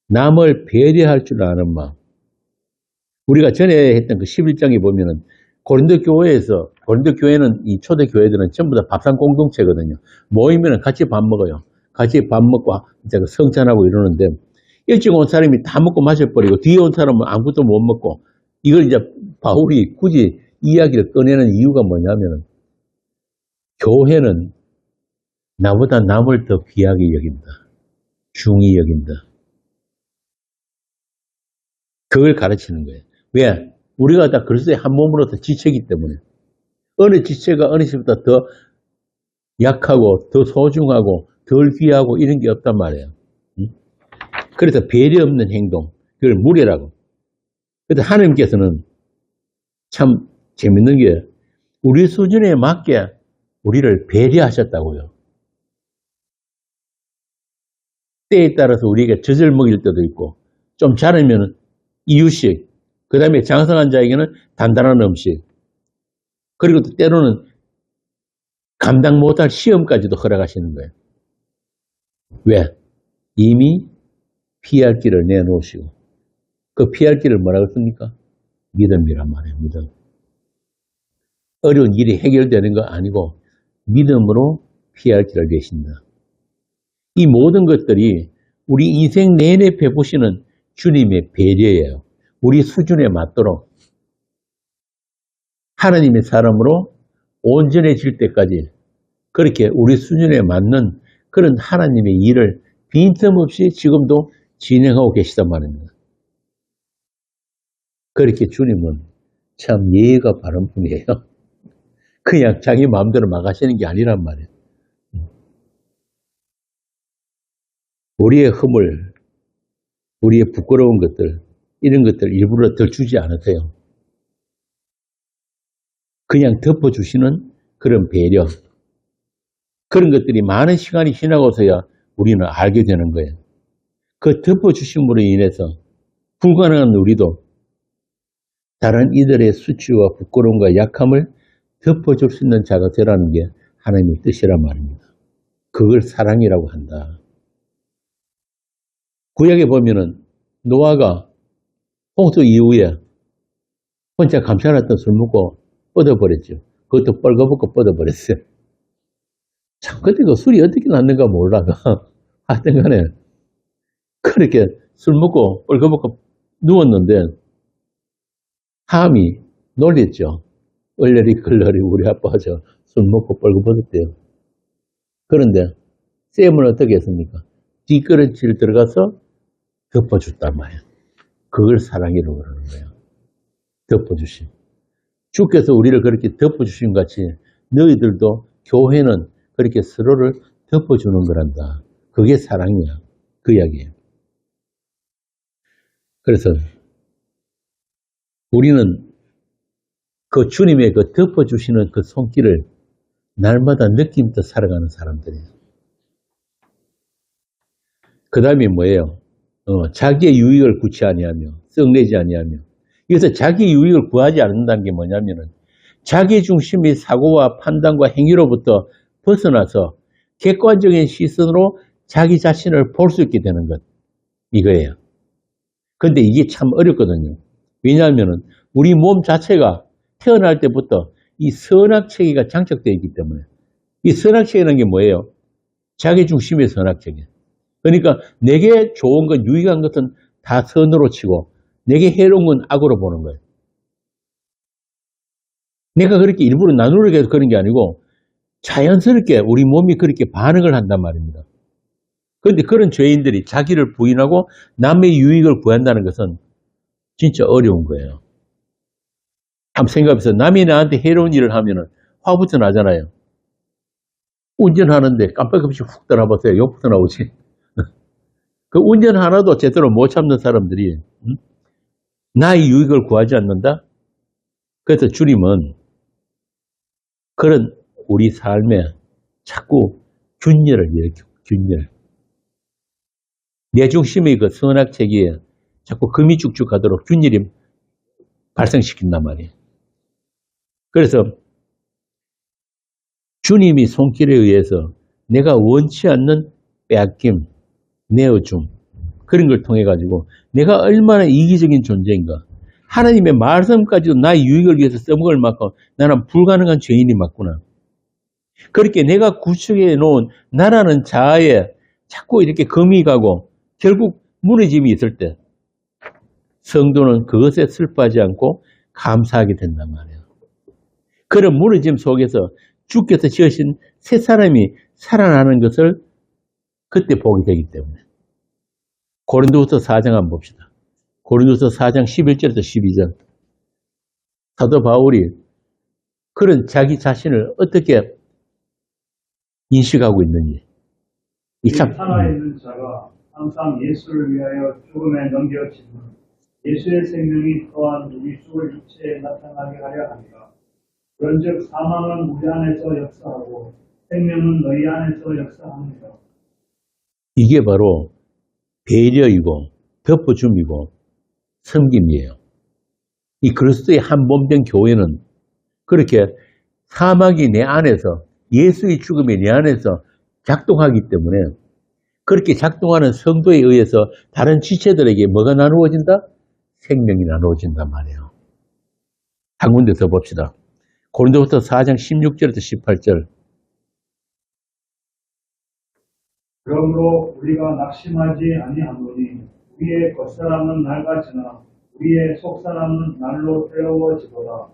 남을 배려할 줄 아는 마음. 우리가 전에 했던 그 11장에 보면은 고린도 교회는 이 초대 교회들은 전부 다 밥상 공동체거든요. 모이면 같이 밥 먹어요. 같이 밥 먹고 이제 성찬하고 이러는데 일찍 온 사람이 다 먹고 마셔버리고 뒤에 온 사람은 아무것도 못 먹고 이걸 이제 바울이 굳이 이야기를 꺼내는 이유가 뭐냐면은 교회는 나보다 남을 더 귀하게 여긴다. 중히 여긴다. 그걸 가르치는 거예요. 왜? 우리가 다 그리스도의 한 몸으로서 지체이기 때문에 어느 지체가 어느 지체보다 더 약하고 더 소중하고 덜 귀하고 이런 게 없단 말이에요. 그래서 배려 없는 행동, 그걸 무례라고. 그래서 하나님께서는 참 재밌는 게 우리 수준에 맞게 우리를 배려하셨다고요. 때에 따라서 우리에게 젖을 먹일 때도 있고 좀 자르면 이유식, 그 다음에 장성한 자에게는 단단한 음식, 그리고 또 때로는 감당 못할 시험까지도 허락하시는 거예요. 왜? 이미 피할 길을 내놓으시고 그 피할 길을 뭐라고 씁니까? 믿음이란 말이에요. 믿음. 어려운 일이 해결되는 거 아니고 믿음으로 피할 길을 내신다. 이 모든 것들이 우리 인생 내내 베푸시는 주님의 배려예요. 우리 수준에 맞도록 하나님의 사람으로 온전해질 때까지 그렇게 우리 수준에 맞는 그런 하나님의 일을 빈틈없이 지금도 진행하고 계시단 말입니다. 그렇게 주님은 참 예의가 바른 분이에요. 그냥 자기 마음대로 막 하시는 게 아니란 말이에요. 우리의 허물, 우리의 부끄러운 것들, 이런 것들 일부러 덜 주지 않으세요. 그냥 덮어주시는 그런 배려. 그런 것들이 많은 시간이 지나고서야 우리는 알게 되는 거예요. 그 덮어주심으로 인해서 불가능한 우리도 다른 이들의 수치와 부끄러움과 약함을 덮어줄 수 있는 자가 되라는 게 하나님의 뜻이란 말입니다. 그걸 사랑이라고 한다. 구약에 보면은 노아가 홍수 이후에 혼자 감싸놨던 술 먹고 뻗어버렸죠. 그것도 뻘거벗고 뻗어버렸어요. 참, 그때 그 술이 어떻게 났는가 몰라. 하여튼 간에 그렇게 술 먹고 뻘거벗고 누웠는데 함이 놀랬죠. 얼레리 걸레리 우리 아빠가 술 먹고 뻘겋어졌대요. 그런데 쌤은 어떻게 했습니까? 뒷걸음질 들어가서 덮어줬단 말이에요. 그걸 사랑이라고 그러는 거예요. 덮어주심. 주께서 우리를 그렇게 덮어주신 것 같이 너희들도 교회는 그렇게 서로를 덮어주는 거란다. 그게 사랑이야. 그 이야기예요. 그래서 우리는 그 주님의 그 덮어주시는 그 손길을 날마다 느끼면서 살아가는 사람들이에요. 그 다음에 뭐예요? 자기의 유익을 구치 아니하며 썩내지 아니하며. 여기서 자기 유익을 구하지 않는다는 게 뭐냐면은 자기 중심의 사고와 판단과 행위로부터 벗어나서 객관적인 시선으로 자기 자신을 볼 수 있게 되는 것. 이거예요. 근데 이게 참 어렵거든요. 왜냐하면은 우리 몸 자체가 태어날 때부터 이 선악체계가 장착되어 있기 때문에. 이 선악체계라는 게 뭐예요? 자기 중심의 선악체계. 그러니까 내게 좋은 것, 유익한 것은 다 선으로 치고 내게 해로운 건 악으로 보는 거예요. 내가 그렇게 일부러 나누려고 해서 그런 게 아니고 자연스럽게 우리 몸이 그렇게 반응을 한단 말입니다. 그런데 그런 죄인들이 자기를 부인하고 남의 유익을 구한다는 것은 진짜 어려운 거예요. 한번 생각해보세요. 남이 나한테 해로운 일을 하면은 화부터 나잖아요. 운전하는데 깜빡없이 훅 떠나보세요. 욕부터 나오지. 그 운전 하나도 제대로 못 참는 사람들이 나의 유익을 구하지 않는다? 그래서 주님은 그런 우리 삶에 자꾸 균열을 일으켜, 균열. 내 중심의 그 선악체계에 자꾸 금이 쭉쭉하도록 균열이 발생시킨단 말이에요. 그래서 주님이 손길에 의해서 내가 원치 않는 빼앗김, 내어줌, 그런 걸 통해 가지고 내가 얼마나 이기적인 존재인가. 하나님의 말씀까지도 나의 유익을 위해서 써먹을 만큼 나는 불가능한 죄인이 맞구나. 그렇게 내가 구축해 놓은 나라는 자아에 자꾸 이렇게 금이 가고 결국 무너짐이 있을 때 성도는 그것에 슬퍼하지 않고 감사하게 된단 말이에요. 그런 무너짐 속에서 주께서 지으신 새 사람이 살아나는 것을 그때 보게 되기 때문에. 고린도후서 4장 한번 봅시다. 고린도후서 4장 11절부터 12절. 사도 바울이 그런 자기 자신을 어떻게 인식하고 있는지. 이 참 살아있는 자가 항상 예수를 위하여 죽음에 넘겨지는 예수의 생명이 또한 우리 죽을 육체에 나타나게 하려 합니다. 그런즉 사망은 우리 안에서 역사하고 생명은 너희 안에서 역사합니다. 이게 바로 배려이고 덮어줌이고 섬김이에요. 이 그리스도의 한 몸 된 교회는 그렇게 사막이 내 안에서 예수의 죽음이 내 안에서 작동하기 때문에 그렇게 작동하는 성도에 의해서 다른 지체들에게 뭐가 나누어진다? 생명이 나누어진단 말이에요. 한 군데 더 봅시다. 고린도후서 4장 16절부터 18절. 그러므로 우리가 낙심하지 아니하노니 우리의 겉사람은 낡아지나 우리의 속사람은 날로 때워지도다.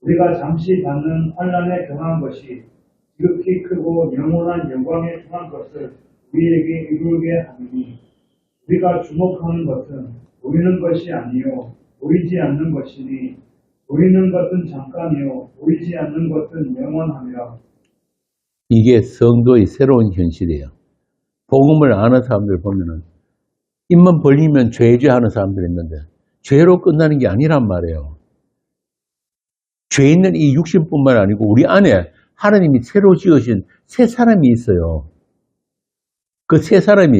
우리가 잠시 받는 환난에 경한 것이 지극히 크고 영원한 영광에 충한 것을 우리에게 이루게 하느니 우리가 주목하는 것은 보이는 것이 아니요 보이지 않는 것이니 보이는 것은 잠깐이요 보이지 않는 것은 영원함이라. 이게 성도의 새로운 현실이에요. 복음을 아는 사람들 보면은 입만 벌리면 죄하는 사람들이 있는데 죄로 끝나는 게 아니란 말이에요. 죄 있는 이 육신뿐만 아니고 우리 안에 하나님이 새로 지으신 새 사람이 있어요. 그 새 사람이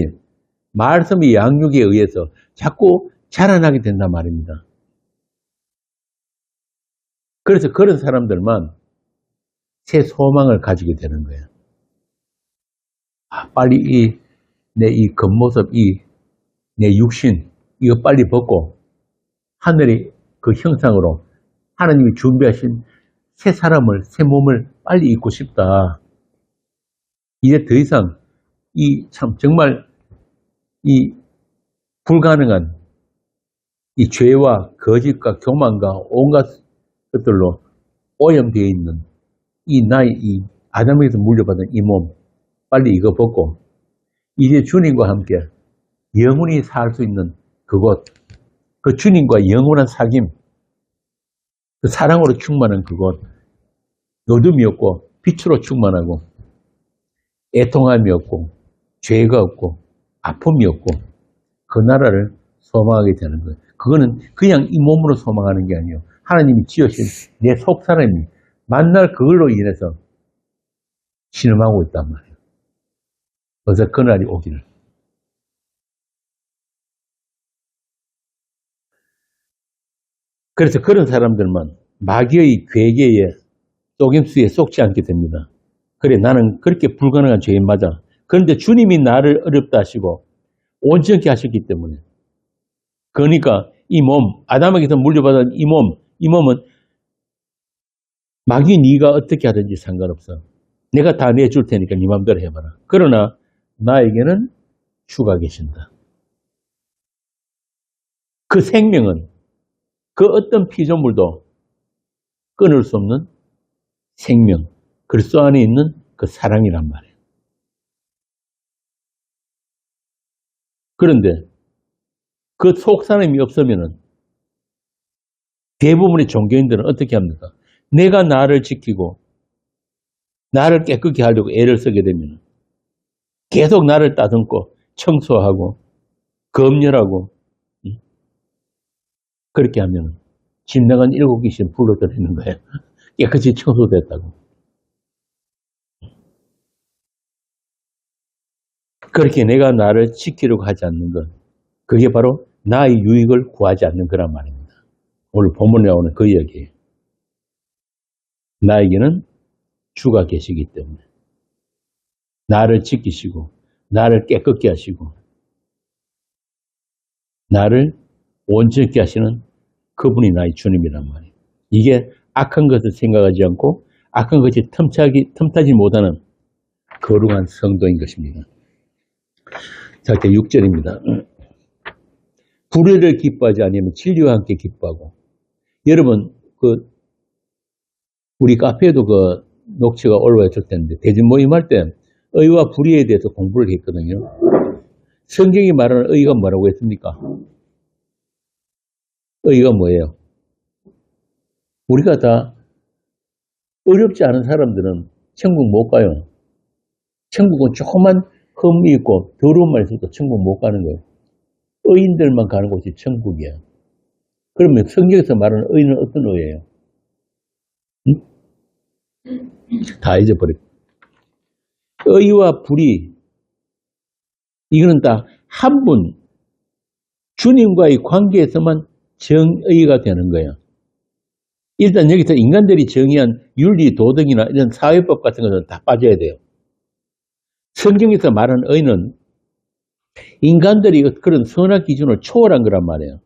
말씀의 양육에 의해서 자꾸 자라나게 된단 말입니다. 그래서 그런 사람들만 새 소망을 가지게 되는 거예요. 빨리 내 이 겉모습, 내 육신, 이거 빨리 벗고 하늘의 그 형상으로 하나님이 준비하신 새 사람을, 새 몸을 빨리 입고 싶다. 이제 더 이상 정말 이 불가능한 이 죄와 거짓과 교만과 온갖 것들로 오염되어 있는 이 아담에게서 물려받은 이 몸, 빨리 이거 벗고 이제 주님과 함께 영원히 살 수 있는 그곳, 그 주님과 영원한 사귐, 그 사랑으로 충만한 그곳, 어둠이 없고 빛으로 충만하고 애통함이 없고 죄가 없고 아픔이 없고 그 나라를 소망하게 되는 거예요. 그거는 그냥 이 몸으로 소망하는 게 아니에요. 하나님이 지으신 내 속사람이 만날 그걸로 인해서 신음하고 있단 말이에요. 어서 그날이 오기를. 그래서 그런 사람들만 마귀의 괴계에 속임수에 속지 않게 됩니다. 그래, 나는 그렇게 불가능한 죄인 맞아. 그런데 주님이 나를 어렵다 하시고 온전케 하셨기 때문에, 그러니까 이 몸, 아담에게서 물려받은 이 몸은 마귀 네가 어떻게 하든지 상관없어. 내가 다 내줄 테니까 네 마음대로 해봐라. 그러나 나에게는 주가 계신다. 그 생명은 그 어떤 피조물도 끊을 수 없는 생명, 그리스도 안에 있는 그 사랑이란 말이에요. 그런데 그 속사람이 없으면은 대부분의 종교인들은 어떻게 합니까? 내가 나를 지키고 나를 깨끗게 하려고 애를 쓰게 되면 계속 나를 따듬고 청소하고 검열하고 그렇게 하면 집 나간 7귀신 불러들이는 거예요. 깨끗이 청소됐다고. 그렇게 내가 나를 지키려고 하지 않는 것, 그게 바로 나의 유익을 구하지 않는 거란 말입니다. 오늘 본문에 나오는 그 이야기예요. 나에게는 주가 계시기 때문에 나를 지키시고 나를 깨끗게 하시고 나를 온전케 하시는 그분이 나의 주님이란 말이에요. 이게 악한 것을 생각하지 않고 악한 것이 틈타지 못하는 거룩한 성도인 것입니다. 자, 이제 6절입니다. 불의를 기뻐하지 않으면 진리와 함께 기뻐하고. 여러분, 우리 카페에도 그 녹취가 올라와 있을 텐데, 대진 모임할 때 의와 불의에 대해서 공부를 했거든요. 성경이 말하는 의가 뭐라고 했습니까? 의가 뭐예요? 우리가 다 어렵지 않은 사람들은 천국 못 가요. 천국은 조그만 흠이 있고 더러움만 있어도 천국 못 가는 거예요. 의인들만 가는 곳이 천국이에요. 그러면 성경에서 말하는 의는 어떤 의예요? 다 잊어버려. 의와 불의, 이거는 다 한 분, 주님과의 관계에서만 정의가 되는 거예요. 일단 여기서 인간들이 정의한 윤리, 도덕이나 이런 사회법 같은 것은 다 빠져야 돼요. 성경에서 말하는 의는 인간들이 그런 선악 기준을 초월한 거란 말이에요.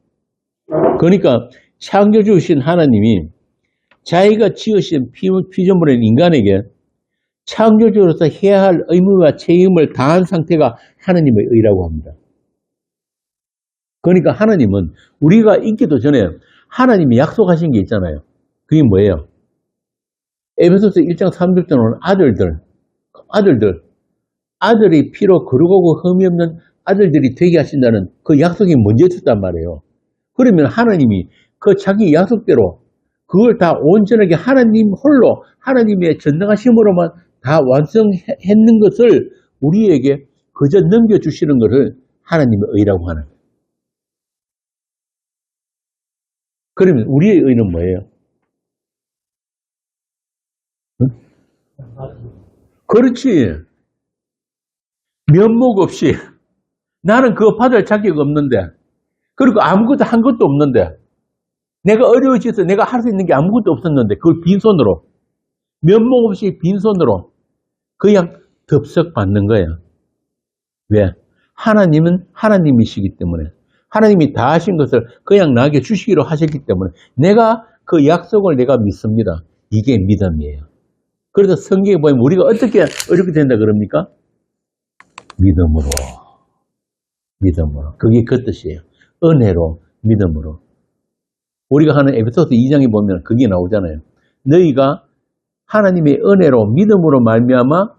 그러니까 창조주신 하나님이 자기가 지으신 피조물인 인간에게 창조주로서 해야 할 의무와 책임을 다한 상태가 하나님의 의라고 합니다. 그러니까 하나님은 우리가 있기도 전에 하나님이 약속하신 게 있잖아요. 그게 뭐예요? 에베소서 1장 3절에는 아들이 피로 거룩하고 흠이 없는 아들들이 되게 하신다는 그 약속이 먼저 있었단 말이에요. 그러면 하나님이 그 자기 약속대로 그걸 다 온전하게 하나님 홀로 하나님의 전능하심으로만 다 완성했는 것을 우리에게 그저 넘겨주시는 것을 하나님의 의라고 하는 거예요. 그러면 우리의 의는 뭐예요? 응? 그렇지. 면목 없이 나는 그거 받을 자격 없는데, 그리고 아무것도 한 것도 없는데, 내가 어려워져서 내가 할 수 있는 게 아무것도 없었는데 그걸 빈손으로, 면목 없이 빈손으로 그냥 덥석 받는 거예요. 왜? 하나님은 하나님이시기 때문에, 하나님이 다 하신 것을 그냥 나에게 주시기로 하셨기 때문에 내가 그 약속을 내가 믿습니다. 이게 믿음이에요. 그래서 성경에 보면 우리가 어떻게 어렵게 된다 그럽니까? 믿음으로. 그게 그 뜻이에요. 은혜로, 믿음으로. 우리가 하는 에베소서 2장에 보면 그게 나오잖아요. 너희가 하나님의 은혜로 믿음으로 말미암아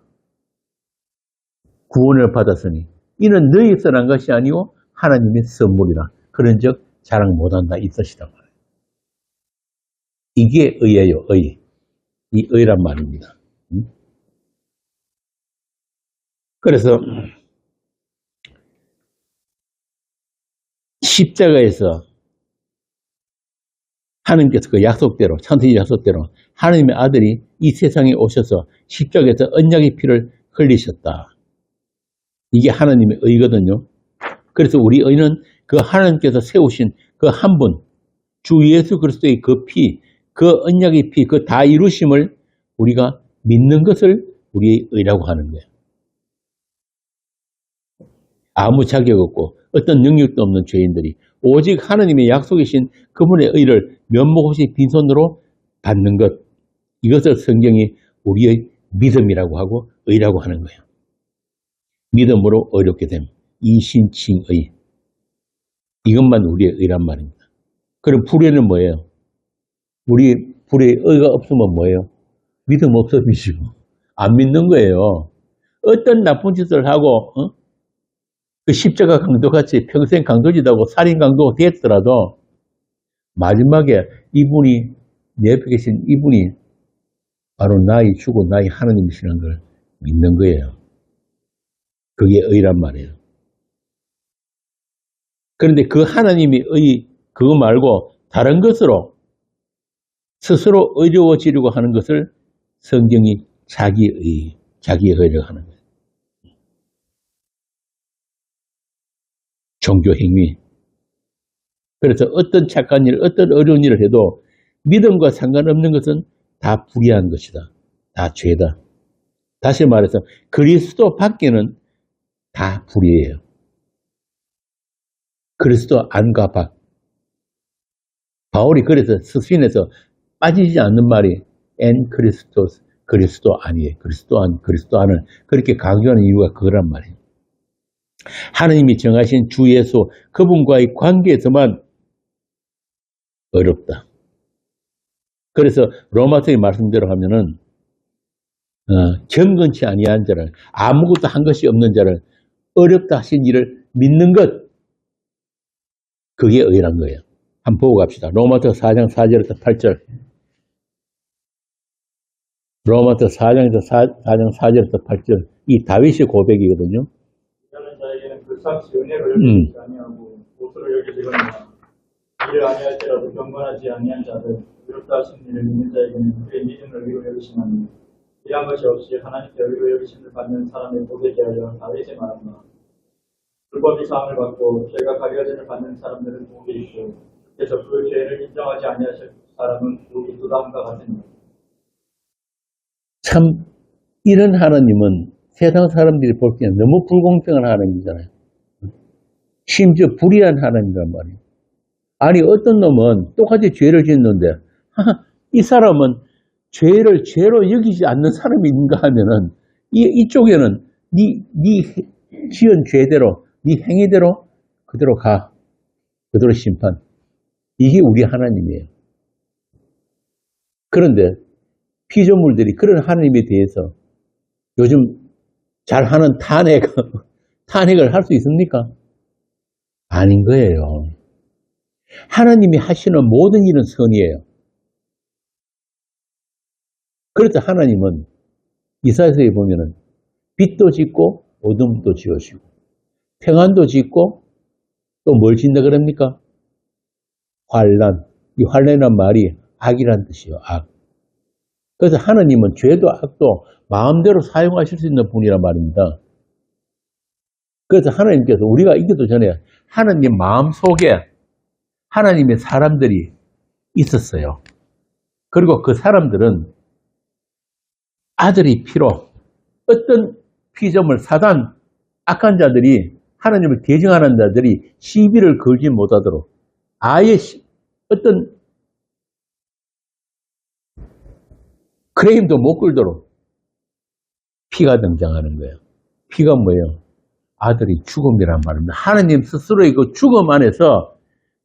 구원을 받았으니 이는 너희에서 난 것이 아니오 하나님의 선물이라. 그런즉 자랑 못한다 이 뜻이다. 이게 의예요. 의. 이 의란 말입니다. 그래서 십자가에서 하나님께서 그 약속대로, 창세기 약속대로 하나님의 아들이 이 세상에 오셔서 십자가에서 언약의 피를 흘리셨다. 이게 하나님의 의거든요. 그래서 우리 의는 그 하나님께서 세우신 그 한 분, 주 예수 그리스도의 그 피, 그 언약의 피, 그 다 이루심을 우리가 믿는 것을 우리의 의라고 하는 거예요. 아무 자격 없고 어떤 능력도 없는 죄인들이 오직 하나님의 약속이신 그분의 의를 면목 없이 빈손으로 받는 것, 이것을 성경이 우리의 믿음이라고 하고 의라고 하는 거예요. 믿음으로 의롭게 됨, 이신칭의. 이것만 우리의 의란 말입니다. 그럼 불의는 뭐예요? 우리 불의의 의가 없으면 뭐예요? 믿음 없어 미시고 안 믿는 거예요. 어떤 나쁜 짓을 하고 그 십자가 강도같이 평생 강도지다고 살인 강도가 됐더라도 마지막에 이분이 내 옆에 계신 이분이 바로 나의 주고 나의 하나님이시라는 걸 믿는 거예요. 그게 의란 말이에요. 그런데 그 하나님의 의 그거 말고 다른 것으로 스스로 의로워지려고 하는 것을 성경이 자기의, 자기의 의라고 하는 거예요. 종교 행위. 그래서 어떤 착한 일, 어떤 어려운 일을 해도 믿음과 상관없는 것은 다 불의한 것이다. 다 죄다. 다시 말해서 그리스도 밖에는 다 불의예요. 그리스도 안과 밖. 바울이 그래서 스신에서 빠지지 않는 말이 엔 그리스도스, 그리스도 아니에요. 그리스도 안, 그리스도 안을 그렇게 강조하는 이유가 그거란 말이에요. 하나님이 정하신 주 예수 그분과의 관계에서만 어렵다. 그래서 로마서의 말씀대로 하면은 경건치 아니한 자를, 아무것도 한 것이 없는 자를 어렵다 하신 일을 믿는 것, 그게 의란 거예요. 한번 보고 갑시다. 로마서 4장 4절에서 8절. 로마서 4장에서 4장 4절에서 8절. 이 다윗의 고백이거든요. 이라는 자에게는 그 삭시 은혜를 여기지 아니하고 보수를 여기지거나 이를 아니할지라도 경건하지 아니한 자들 의롭다 하신 일을 믿는 자에게는 그의 믿음을 의로 여기시나니 이러한 것이 없이 하나님께 의로 여기심을 받는 사람의 고백에 하여 다윗이 말한다. 불법이 사함을 받고 죄가 가려짐을 받는 사람들은 복이 있고 그래서 그 죄를 인정하지 아니하실 사람은 복이 두다함과 같으니. 참 이런 하나님은 세상 사람들이 볼 때는 너무 불공평한 하나님이잖아요. 심지어 불의한 하나님이란 말이에요. 아니 어떤 놈은 똑같이 죄를 짓는데 이 사람은 죄를 죄로 여기지 않는 사람이 있는가 하면은 이쪽에는 네 지은 죄대로 네 행위대로 그대로 가. 그대로 심판. 이게 우리 하나님이에요. 그런데 피조물들이 그런 하나님에 대해서 요즘 잘하는 탄핵을 할 수 있습니까? 아닌 거예요. 하나님이 하시는 모든 일은 선이에요. 그래서 하나님은 이사야서에 보면은 빛도 짓고 어둠도 지으시고 평안도 짓고 또 뭘 짓는다 그럽니까? 환난. 이 환난이란 말이 악이란 뜻이에요. 악. 그래서 하나님은 죄도 악도 마음대로 사용하실 수 있는 분이란 말입니다. 그래서 하나님께서 우리가 이기도 전에 하나님 마음속에 하나님의 사람들이 있었어요. 그리고 그 사람들은 아들의 피로 어떤 피조물, 사단, 악한 자들이 하나님을 대적하는 자들이 시비를 걸지 못하도록 아예 어떤 크레임도 못 걸도록 피가 등장하는 거예요. 피가 뭐예요? 아들의 죽음이란 말입니다. 하나님 스스로의 그 죽음 안에서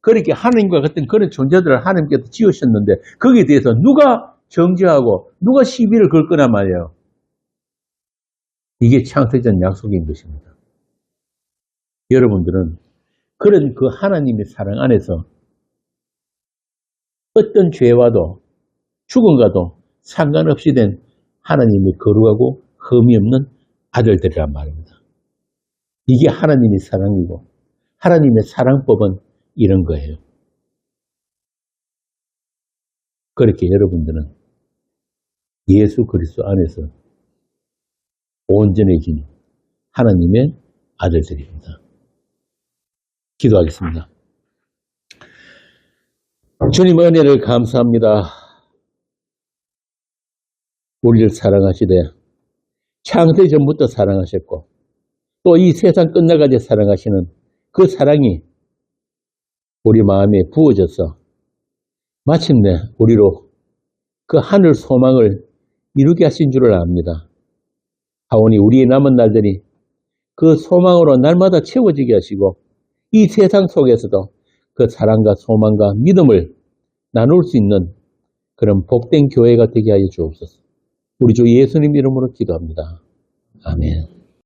그렇게 하나님과 같은 그런 존재들을 하나님께서 지으셨는데 거기에 대해서 누가 정죄하고 누가 시비를 걸 거란 말이에요. 이게 창세전 약속인 것입니다. 여러분들은 그런 그 하나님의 사랑 안에서 어떤 죄와도 죽음과도 상관없이 된 하나님의 거룩하고 흠이 없는 아들들이란 말입니다. 이게 하나님의 사랑이고 하나님의 사랑법은 이런 거예요. 그렇게 여러분들은 예수 그리스도 안에서 온전해진 하나님의 아들들입니다. 기도하겠습니다. 주님 은혜를 감사합니다. 우리를 사랑하시되 창세 전부터 사랑하셨고 또 이 세상 끝날까지 사랑하시는 그 사랑이 우리 마음에 부어져서 마침내 우리로 그 하늘 소망을 이루게 하신 줄을 압니다. 하오니 우리의 남은 날들이 그 소망으로 날마다 채워지게 하시고 이 세상 속에서도 그 사랑과 소망과 믿음을 나눌 수 있는 그런 복된 교회가 되게 하여 주옵소서. 우리 주 예수님 이름으로 기도합니다. 아멘.